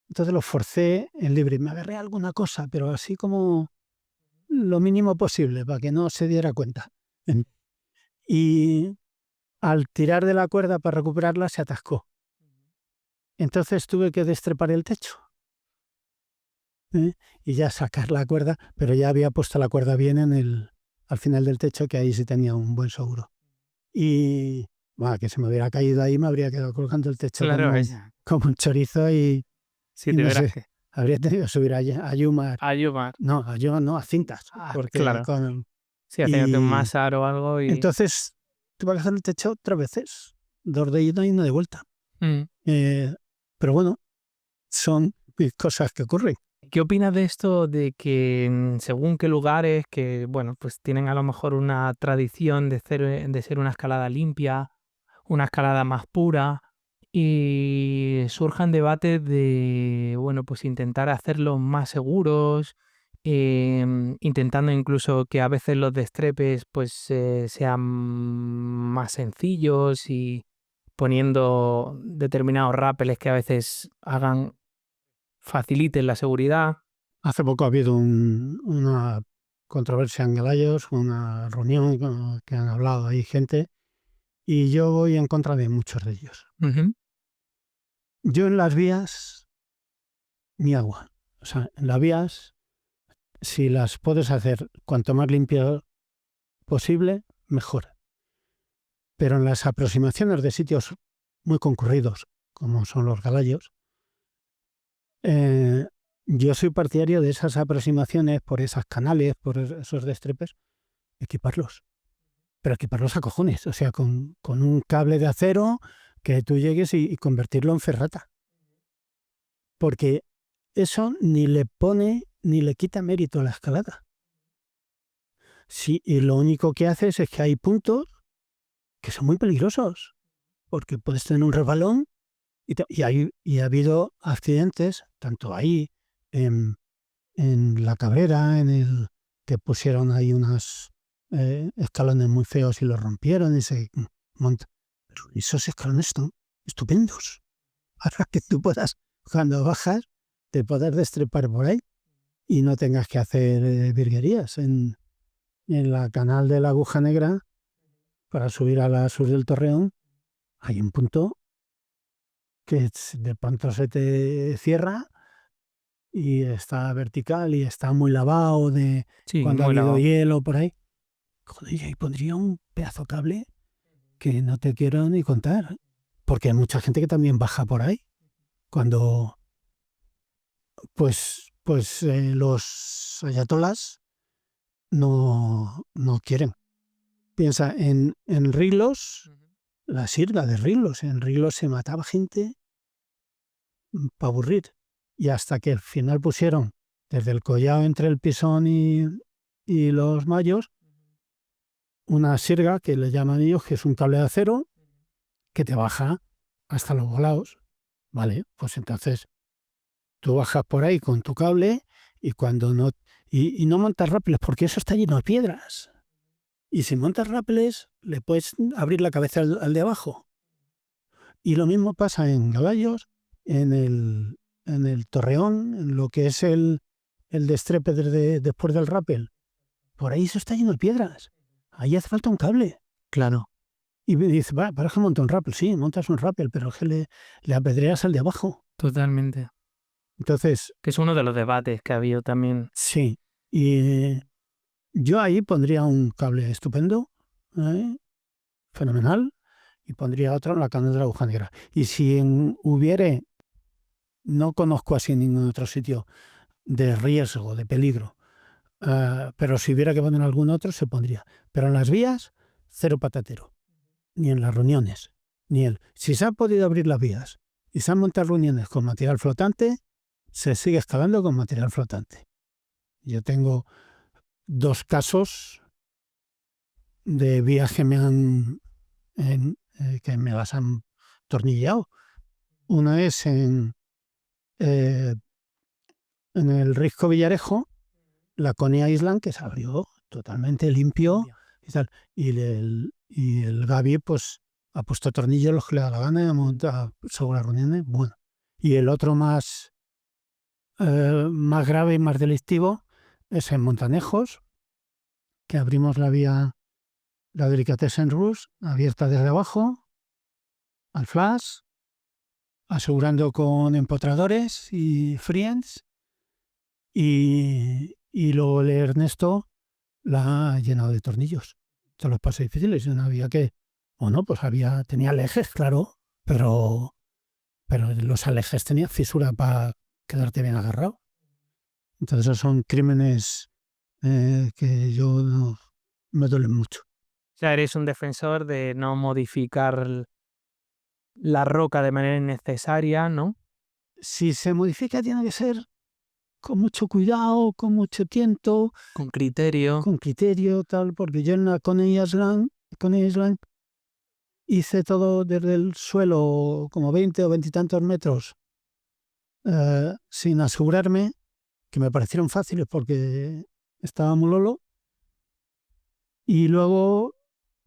Speaker 2: entonces lo forcé en libre. Me agarré a alguna cosa, pero así como lo mínimo posible, para que no se diera cuenta. Y al tirar de la cuerda para recuperarla, se atascó. Entonces tuve que destrepar el techo. Y ya sacar la cuerda, pero ya había puesto la cuerda bien al final del techo, que ahí sí tenía un buen seguro. Y bueno, que se me hubiera caído ahí, me habría quedado colgando el techo
Speaker 1: Claro,
Speaker 2: como un chorizo y
Speaker 1: si
Speaker 2: no
Speaker 1: tuvieras
Speaker 2: sé,
Speaker 1: que
Speaker 2: habría tenido que subir a Yumar.
Speaker 1: ayudar.
Speaker 2: No, a Yumar no, a cintas. Porque
Speaker 1: Claro. Sí, haciéndote un
Speaker 2: y
Speaker 1: másar o algo y...
Speaker 2: entonces tuve que hacer el techo 3 veces, 2 de ida y 1 de vuelta.
Speaker 1: Mm.
Speaker 2: Pero bueno, son cosas que ocurren.
Speaker 1: ¿Qué opinas de esto de que según qué lugares que, bueno, pues tienen a lo mejor una tradición de ser una escalada limpia, una escalada más pura y surjan debates de, bueno, pues intentar hacerlos más seguros, intentando incluso que a veces los destrepes pues sean más sencillos y poniendo determinados rápeles que a veces faciliten la seguridad?
Speaker 2: Hace poco ha habido una controversia en Galayos, una reunión que han hablado ahí gente, y yo voy en contra de muchos de ellos.
Speaker 1: Ujú.
Speaker 2: Yo en las vías, ni agua. O sea, en las vías, si las puedes hacer cuanto más limpio posible, mejor. Pero en las aproximaciones de sitios muy concurridos, como son los Galayos, yo soy partidario de esas aproximaciones por esas canales, por esos destrepes, equiparlos. pero equiparlos a cojones, o sea, con un cable de acero que tú llegues y convertirlo en ferrata. Porque eso ni le pone ni le quita mérito a la escalada. Sí, y lo único que haces es que hay puntos que son muy peligrosos, porque puedes tener un resbalón y ha habido accidentes, tanto ahí, en La Cabrera, que pusieron ahí unos escalones muy feos y los rompieron y se monta. Pero esos escalones están estupendos. Para que tú puedas, cuando bajas, te puedas destrepar por ahí y no tengas que hacer virguerías. En la canal de la Aguja Negra, para subir a la sur del Torreón, hay un punto que de pronto se te cierra y está vertical y está muy lavado de
Speaker 1: Sí,
Speaker 2: cuando ha
Speaker 1: muy
Speaker 2: habido
Speaker 1: lavado.
Speaker 2: hielo por ahí. Joder, y ahí pondría un pedazo cable que no te quiero ni contar. Porque hay mucha gente que también baja por ahí. Cuando, los ayatolás no quieren. Piensa en Rilos, la sirga de Rilos. En Rilos se mataba gente para aburrir. Y hasta que al final pusieron, desde el collado entre el Pisón y los Mayos, una sirga que le llaman ellos, que es un cable de acero que te baja hasta los volados. Vale, pues entonces tú bajas por ahí con tu cable y cuando no. Y no montas rápidos, porque eso está lleno de piedras. Y si montas rápidos, le puedes abrir la cabeza al de abajo. Y lo mismo pasa en Caballos, en el Torreón, en lo que es el destrepe después del rappel. Por ahí eso está lleno de piedras. Ahí hace falta un cable.
Speaker 1: Claro,
Speaker 2: Y me dice, va, para que monte un rappel. Sí, montas un rappel, pero es que le apedreas al de abajo.
Speaker 1: totalmente.
Speaker 2: Entonces,
Speaker 1: Que es uno de los debates que ha habido también.
Speaker 2: sí. Y yo ahí pondría un cable estupendo, ¿eh? Fenomenal, y pondría otro en la canal de la Aguja Negra. Y si hubiere, no conozco así ningún otro sitio de riesgo, de peligro, pero si hubiera que poner algún otro, se pondría. Pero en las vías, cero patatero. Ni en las reuniones. Si se han podido abrir las vías y se han montado reuniones con material flotante, se sigue escalando con material flotante. Yo tengo 2 casos de vías que que me las han tornillado. Uno es eh, en el Risco Villarejo, la Coney Island, que se abrió totalmente limpio y tal. Y el Gaby, pues, ha puesto tornillos los que le da la gana y ha montado sobre las reuniones. Bueno. Y el otro más grave y más delictivo es en Montanejos, que abrimos la vía, la Delicatessen Rouge, abierta desde abajo, al flash, asegurando con empotradores y friends, y luego el Ernesto la ha llenado de tornillos. Todos los pasos difíciles, no había que, pues tenía alejes, claro, pero los alejes tenían fisura para quedarte bien agarrado. Entonces esos son crímenes que yo me duelen mucho.
Speaker 1: O sea, eres un defensor de no modificar la roca de manera innecesaria, ¿no?
Speaker 2: Si se modifica tiene que ser con mucho cuidado, con mucho tiento,
Speaker 1: Con criterio.
Speaker 2: con criterio, tal, porque yo en la Coney Island hice todo desde el suelo, como 20 o 20 y tantos metros, sin asegurarme, que me parecieron fáciles porque estaba muy lolo, y luego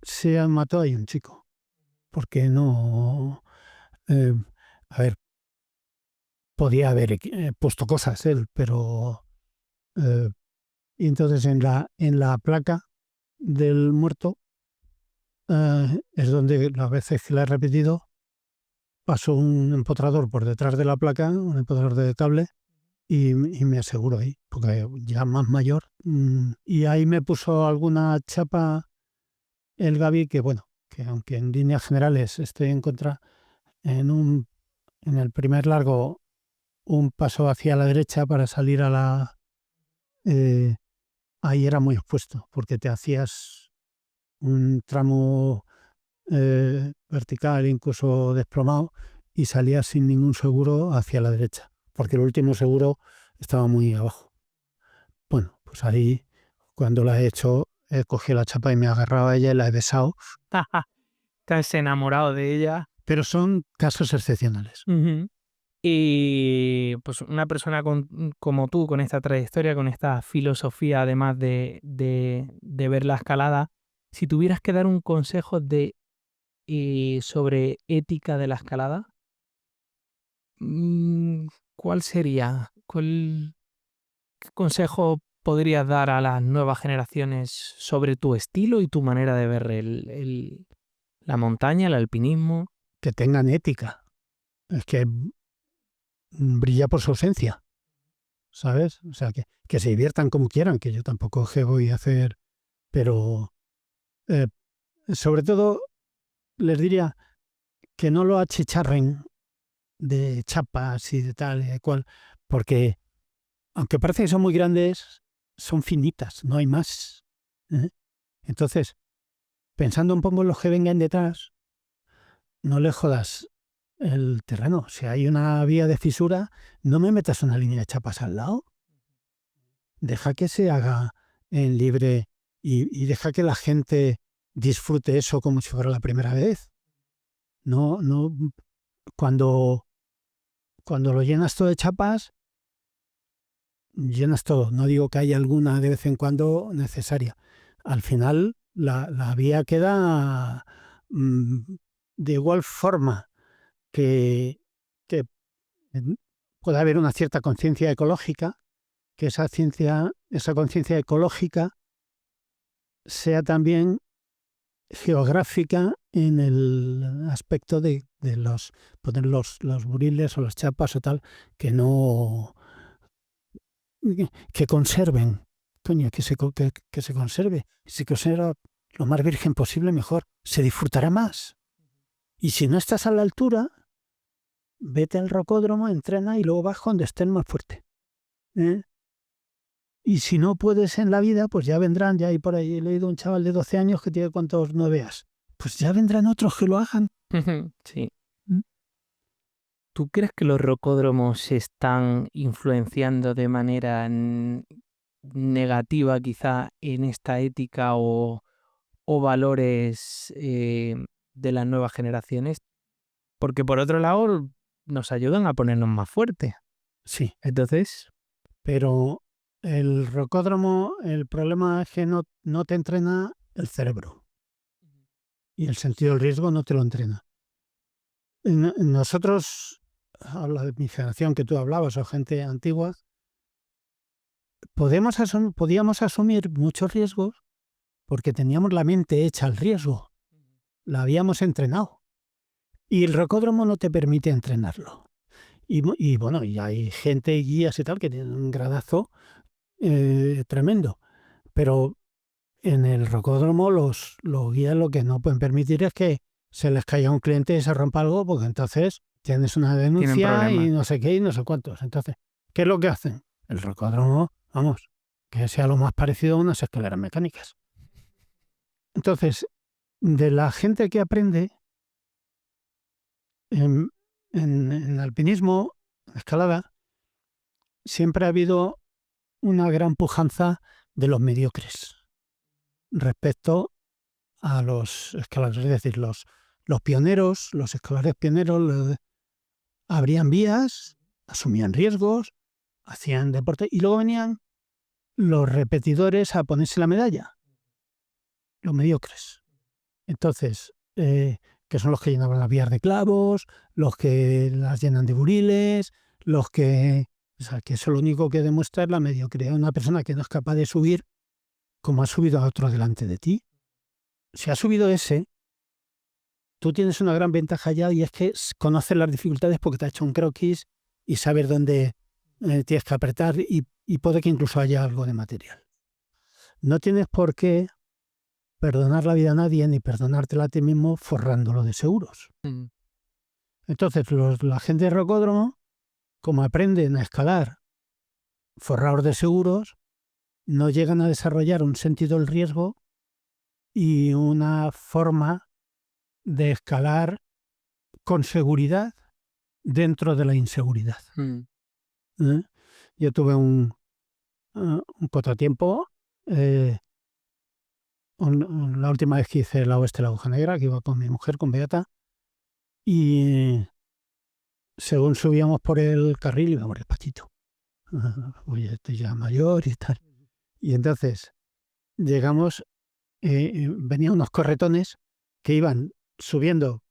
Speaker 2: se mató ahí un chico, porque no. eh, a ver, podía haber puesto cosas él, pero. Y entonces en la placa del muerto es donde las veces que la he repetido pasó un empotrador por detrás de la placa, un empotrador de cable, y me aseguro ahí, porque ya más mayor. Y ahí me puso alguna chapa el Gaby que, bueno, que aunque en líneas generales estoy en contra, en el primer largo un paso hacia la derecha para salir a ahí era muy expuesto, porque te hacías un tramo vertical, incluso desplomado, y salías sin ningún seguro hacia la derecha, porque el último seguro estaba muy abajo. Bueno, pues ahí, cuando la he hecho, he cogido la chapa y me he agarrado a ella y la he besado.
Speaker 1: Estás enamorado de ella.
Speaker 2: Pero son casos excepcionales.
Speaker 1: Y pues una persona como tú, con esta trayectoria, con esta filosofía, además de ver la escalada, si tuvieras que dar un consejo sobre ética de la escalada, ¿cuál sería? ¿Qué consejo podrías dar a las nuevas generaciones sobre tu estilo y tu manera de ver la montaña, el alpinismo?
Speaker 2: Que tengan ética. Es que brilla por su ausencia, ¿sabes? O sea, que se diviertan como quieran, que yo tampoco voy a hacer, pero sobre todo les diría que no lo achicharren de chapas y de tal y de cual, porque aunque parece que son muy grandes, son finitas, no hay más. ¿Eh? Entonces, pensando un poco en los que vengan detrás, no le jodas el terreno. Si hay una vía de fisura, no me metas una línea de chapas al lado. Deja que se haga en libre y deja que la gente disfrute eso como si fuera la primera vez. No, cuando lo llenas todo de chapas, llenas todo. No digo que haya alguna de vez en cuando necesaria. Al final, la vía queda de igual forma que puede haber una cierta conciencia ecológica, que esa conciencia ecológica sea también geográfica en el aspecto de poner los buriles o las chapas o tal, que conserven, coño, que se conserve. Si se conserva lo más virgen posible, mejor. Se disfrutará más. Y si no estás a la altura, vete al rocódromo, entrena y luego vas donde estés más fuerte. Y si no puedes en la vida, pues ya vendrán. Ya hay por ahí, he leído un chaval de 12 años que tiene cuantos no veas. Pues ya vendrán otros que lo hagan.
Speaker 1: Sí. ¿Tú crees que los rocódromos se están influenciando de manera negativa quizá en esta ética o valores de las nuevas generaciones? Porque por otro lado nos ayudan a ponernos más fuertes.
Speaker 2: Sí.
Speaker 1: Entonces,
Speaker 2: pero el rocódromo, el problema es que no te entrena el cerebro. Y el sentido del riesgo no te lo entrena. Nosotros, habla de mi generación que tú hablabas, o gente antigua, podíamos asumir muchos riesgos porque teníamos la mente hecha al riesgo. La habíamos entrenado. Y el rocódromo no te permite entrenarlo. Y bueno, y hay gente, guías y tal, que tienen un gradazo tremendo. Pero en el rocódromo los guías lo que no pueden permitir es que se les caiga un cliente y se rompa algo, porque entonces tienes una denuncia y no sé qué y no sé cuántos. Entonces, ¿qué es lo que hacen? El rocódromo, vamos, que sea lo más parecido a unas escaleras mecánicas. Entonces, de la gente que aprende en alpinismo, escalada, siempre ha habido una gran pujanza de los mediocres respecto a los escaladores, es decir, los pioneros, los escaladores pioneros abrían vías, asumían riesgos, hacían deporte y luego venían los repetidores a ponerse la medalla, los mediocres. Entonces, que son los que llenaban las vías de clavos, los que las llenan de buriles, los que... O sea, que eso lo único que demuestra es la mediocridad. Una persona que no es capaz de subir como ha subido a otro delante de ti. Si ha subido ese, tú tienes una gran ventaja ya y es que conoces las dificultades porque te ha hecho un croquis y sabes dónde tienes que apretar y puede que incluso haya algo de material. No tienes por qué perdonar la vida a nadie ni perdonártela a ti mismo forrándolo de seguros. Entonces, la gente de rocódromo, como aprenden a escalar forrados de seguros, no llegan a desarrollar un sentido del riesgo y una forma de escalar con seguridad dentro de la inseguridad. ¿Eh? Yo tuve un contratiempo. La última vez que hice la Oeste de la Aguja Negra, que iba con mi mujer, con Beata, y según subíamos por el carril, íbamos despacito. Oye, estoy ya mayor y tal. Y entonces llegamos, venían unos corretones que iban subiendo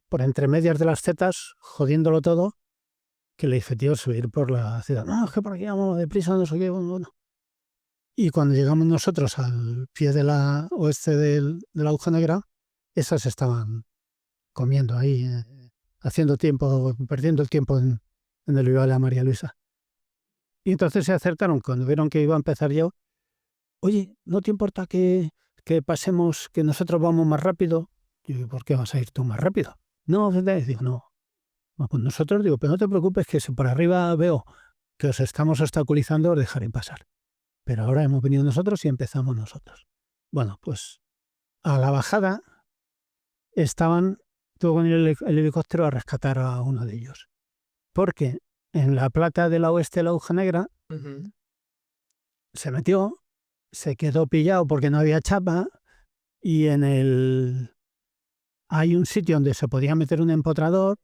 Speaker 2: por entre medias de las setas, jodiéndolo todo, que le dije, tío, subir por la ciudad. No, es que por aquí vamos deprisa, no sé qué. Bueno. Y cuando llegamos nosotros al pie de la oeste de la Aguja Negra, esas estaban comiendo ahí, haciendo tiempo, perdiendo el tiempo en el Viva la María Luisa. Y entonces se acercaron, cuando vieron que iba a empezar yo, oye, ¿no te importa que pasemos, que nosotros vamos más rápido? Y yo, ¿por qué vas a ir tú más rápido? No, digo, no. Pues nosotros, digo, pero no te preocupes, que si por arriba veo que os estamos obstaculizando, os dejaré pasar. Pero ahora hemos venido nosotros y empezamos nosotros. Bueno, pues a la bajada tuvo que venir el helicóptero a rescatar a uno de ellos. Porque en la plata de la Oeste de la Aguja Negra se metió, se quedó pillado porque no había chapa, y hay un sitio donde se podía meter un empotrador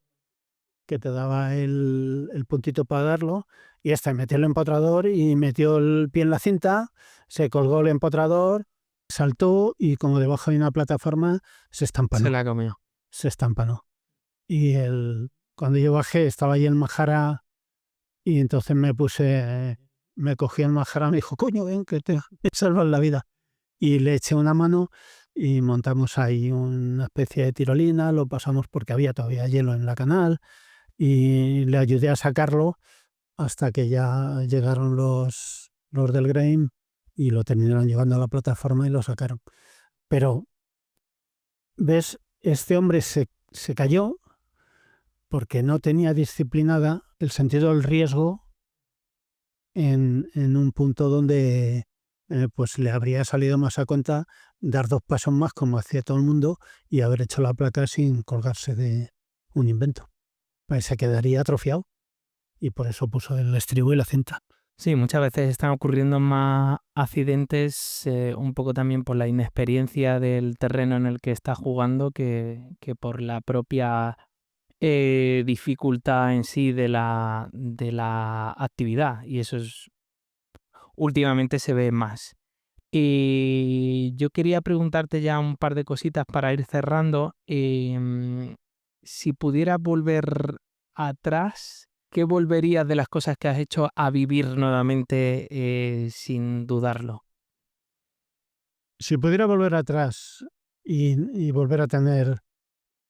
Speaker 2: que te daba el puntito para darlo, y metió el empotrador y metió el pie en la cinta, se colgó el empotrador, saltó y como debajo hay una plataforma, se estampanó.
Speaker 1: Se la comió.
Speaker 2: Se estampanó. Y cuando yo bajé estaba ahí el Majara, y entonces me cogí el Majara, me dijo, coño, ven que te salvas la vida. Y le eché una mano y montamos ahí una especie de tirolina, lo pasamos porque había todavía hielo en la canal, y le ayudé a sacarlo hasta que ya llegaron los del Grain y lo terminaron llevando a la plataforma y lo sacaron. Pero, ¿ves? Este hombre se cayó porque no tenía disciplinada el sentido del riesgo en un punto donde pues le habría salido más a cuenta dar 2 pasos más, como hacía todo el mundo, y haber hecho la placa sin colgarse de un invento. Pues se quedaría atrofiado, y por eso puso el estribo y la cinta.
Speaker 1: Sí, muchas veces están ocurriendo más accidentes un poco también por la inexperiencia del terreno en el que está jugando que por la propia dificultad en sí de la actividad, y eso últimamente se ve más. Y yo quería preguntarte ya un par de cositas para ir cerrando. Si pudieras volver atrás, ¿qué volverías de las cosas que has hecho a vivir nuevamente sin dudarlo?
Speaker 2: Si pudiera volver atrás y volver a tener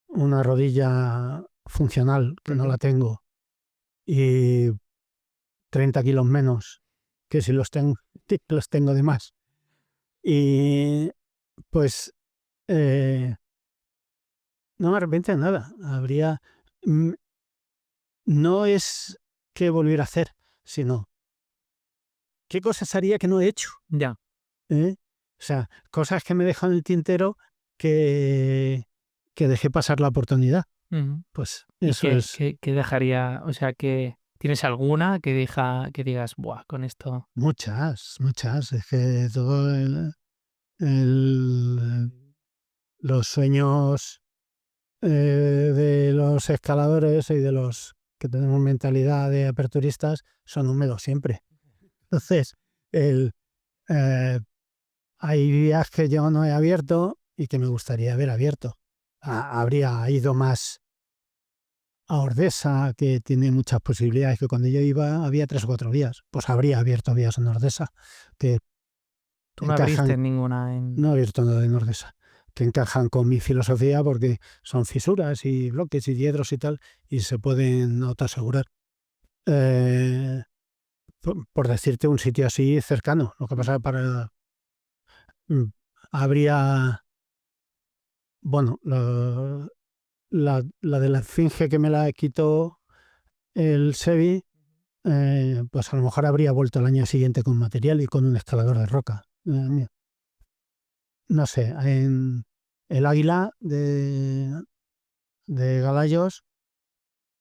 Speaker 2: una rodilla funcional, que no la tengo, y 30 kilos menos que si los tengo de más, y pues no me arrepiento de nada. No es qué volver a hacer, sino qué cosas haría que no he hecho.
Speaker 1: Ya.
Speaker 2: O sea, cosas que me dejan en el tintero que dejé pasar la oportunidad. Pues eso es.
Speaker 1: ¿Qué dejaría? O sea, que ¿tienes alguna que digas, buah, con esto?
Speaker 2: Muchas. Es que todo los sueños de los escaladores y de los que tenemos mentalidad de aperturistas son húmedos siempre. Entonces, hay días que yo no he abierto y que me gustaría haber abierto. Habría ido más a Ordesa, que tiene muchas posibilidades, que cuando yo iba había 3 o 4 vías. Pues habría abierto vías en Ordesa, que
Speaker 1: Tú no abriste
Speaker 2: encajan.
Speaker 1: ninguna en...
Speaker 2: No he abierto nada en Ordesa, que encajan con mi filosofía, porque son fisuras y bloques y hiedros y tal, y se pueden autoasegurar. Por decirte un sitio así cercano. Lo que pasa es que habría, bueno, la de la Esfinge, que me la quitó el Sevi, pues a lo mejor habría vuelto al año siguiente con material y con un escalador de roca. no sé, en el Águila de Galayos,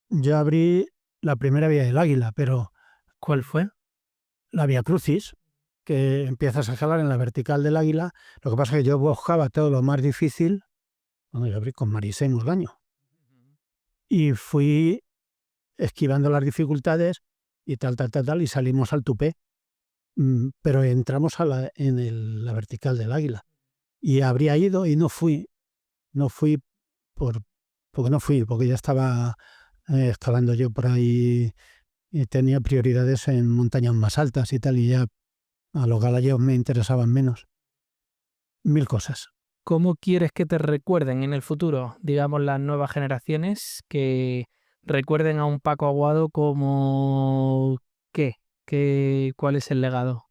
Speaker 2: yo abrí la primera vía del Águila, pero
Speaker 1: ¿Cuál fue?
Speaker 2: la Vía Crucis, que empiezas a escalar en la vertical del Águila. Lo que pasa es que yo buscaba todo lo más difícil, bueno, yo abrí con Marisé Musgaño, y fui esquivando las dificultades y tal, y salimos al tupé. Pero entramos la vertical del Águila. Y habría ido y no fui por, porque ya estaba escalando yo por ahí y tenía prioridades en montañas más altas y tal, y ya a los Galayos me interesaban menos. Mil cosas.
Speaker 1: ¿Cómo quieres que te recuerden en el futuro? Digamos, las nuevas generaciones que recuerden a un Paco Aguado como... ¿Qué? ¿Cuál es el legado?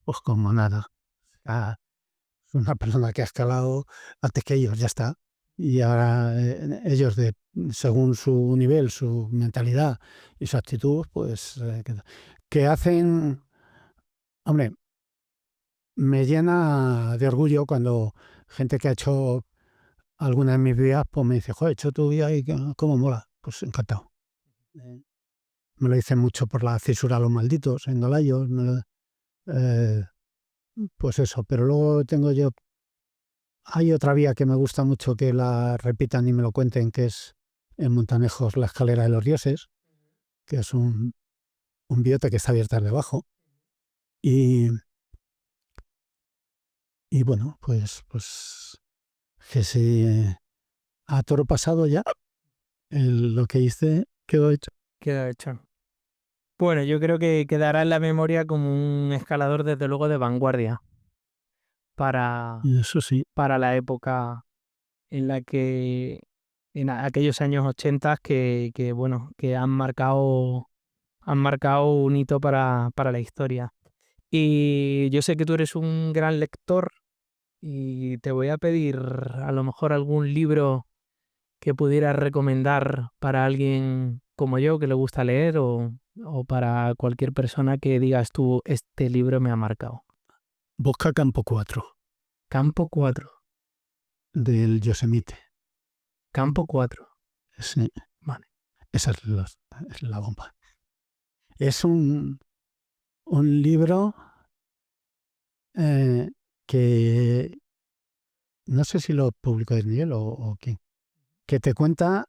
Speaker 2: Pues como nada. Es una persona que ha escalado antes que ellos, ya está. Y ahora ellos, según su nivel, su mentalidad y su actitud, pues que hacen... Hombre, me llena de orgullo cuando gente que ha hecho alguna de mis vías, pues me dice, joder, he hecho tu vía y cómo mola. Pues encantado. Eh, Me lo dicen mucho por la cisura a los malditos en Dolayos. Eh, pues eso, pero luego tengo yo... Hay otra vía que me gusta mucho que la repitan y me lo cuenten, que es en Montanejos la escalera de los dioses, que es un biote que está abierta debajo. Y, y bueno, pues que si a toro pasado ya lo que hice quedó hecho.
Speaker 1: Queda hecho. Bueno, yo creo que quedará en la memoria como un escalador desde luego de vanguardia para,
Speaker 2: Y eso sí,
Speaker 1: para la época en la que, en aquellos años 80 bueno, que han marcado un hito para la historia. Y yo sé que tú eres un gran lector y te voy a pedir a lo mejor algún libro que pudieras recomendar para alguien como yo que le gusta leer o para cualquier persona que digas tú, este libro me ha marcado.
Speaker 2: Bosca Campo 4
Speaker 1: Campo 4.
Speaker 2: del Yosemite.
Speaker 1: Campo 4.
Speaker 2: Sí,
Speaker 1: Vale.
Speaker 2: esa es la bomba. Es un libro eh, que no sé si lo publicó Disney o quién, que te cuenta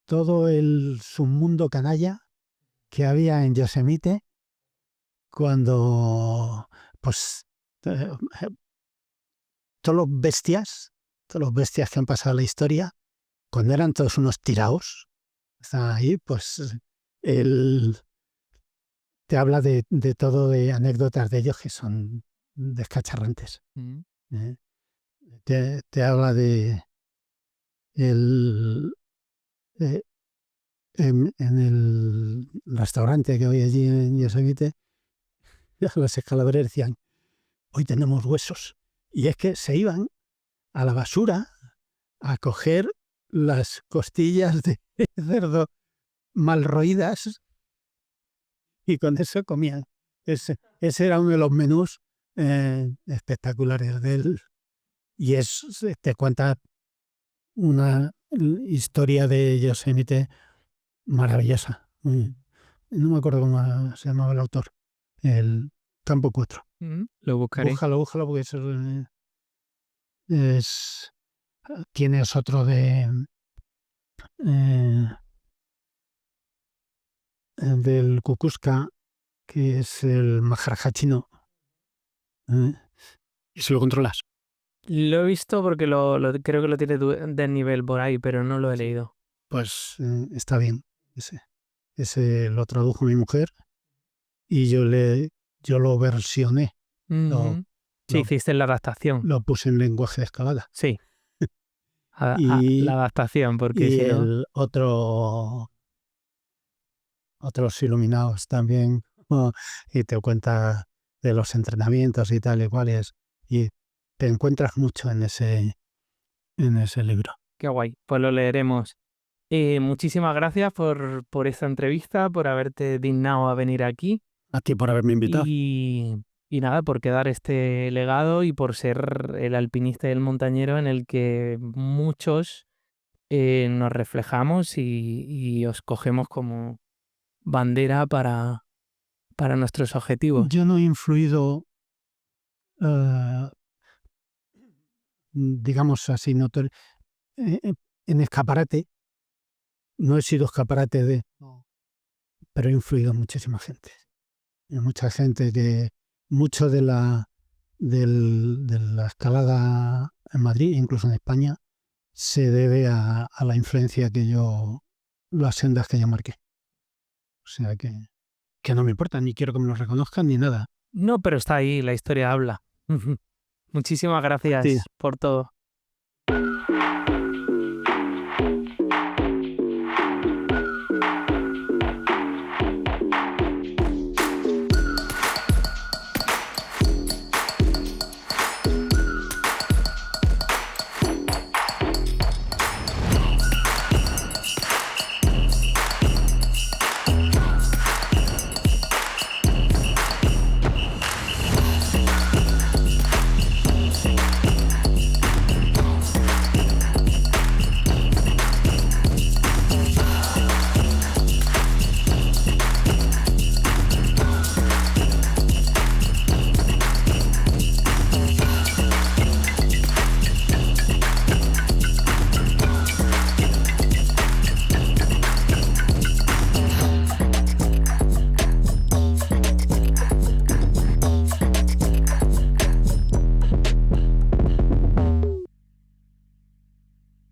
Speaker 2: todo el submundo canalla que había en Yosemite cuando, pues, eh, todos todos los bestias que han pasado la historia, cuando eran todos unos tiraos, están ahí, pues, él te habla de todo, de anécdotas de ellos que son descacharrantes.
Speaker 1: Mm.
Speaker 2: ¿Eh? Te habla de el, eh, en el restaurante que había allí en Yosemite, los escaladores decían, hoy tenemos huesos. Y es que se iban a la basura a coger las costillas de cerdo mal roídas y con eso comían. Ese era uno de los menús espectaculares de él. Y te cuenta una historia de Yosemite maravillosa. No me acuerdo cómo se llamaba el autor. El Campo 4.
Speaker 1: Lo buscaré.
Speaker 2: Búscalo porque es tienes otro eh, del Kukuska, que es el Maharaja chino. ¿Eh? Y si lo controlas.
Speaker 1: Lo he visto porque creo que lo tiene de nivel por ahí, pero no lo he
Speaker 2: Sí.
Speaker 1: leído.
Speaker 2: Pues está bien. Ese lo tradujo mi mujer y yo lo versioné. Lo,
Speaker 1: Ujú. Sí,
Speaker 2: lo,
Speaker 1: hiciste la adaptación.
Speaker 2: lo puse en lenguaje de escalada.
Speaker 1: Sí, la
Speaker 2: Y,
Speaker 1: adaptación, porque
Speaker 2: y
Speaker 1: si no...
Speaker 2: el otros iluminados también, y te cuenta de los entrenamientos y tal y cuales, y te encuentras mucho en ese libro.
Speaker 1: Qué guay, pues lo leeremos. Muchísimas gracias por esta entrevista, por haberte dignado a venir aquí
Speaker 2: A ti por haberme invitado.
Speaker 1: y, nada, por quedar este legado y por ser el alpinista y el montañero en el que muchos nos reflejamos y os cogemos como bandera para nuestros objetivos.
Speaker 2: Yo no he influido, eh, digamos así, en escaparate. No he sido escaparate pero he influido en muchísima gente. En mucha gente mucho de la escalada en Madrid, incluso en España, se debe a la influencia las sendas que yo marqué. O sea que no me importa, ni quiero que me lo reconozcan ni nada.
Speaker 1: No, pero está ahí, la historia habla. Muchísimas
Speaker 2: Sí.
Speaker 1: gracias por todo.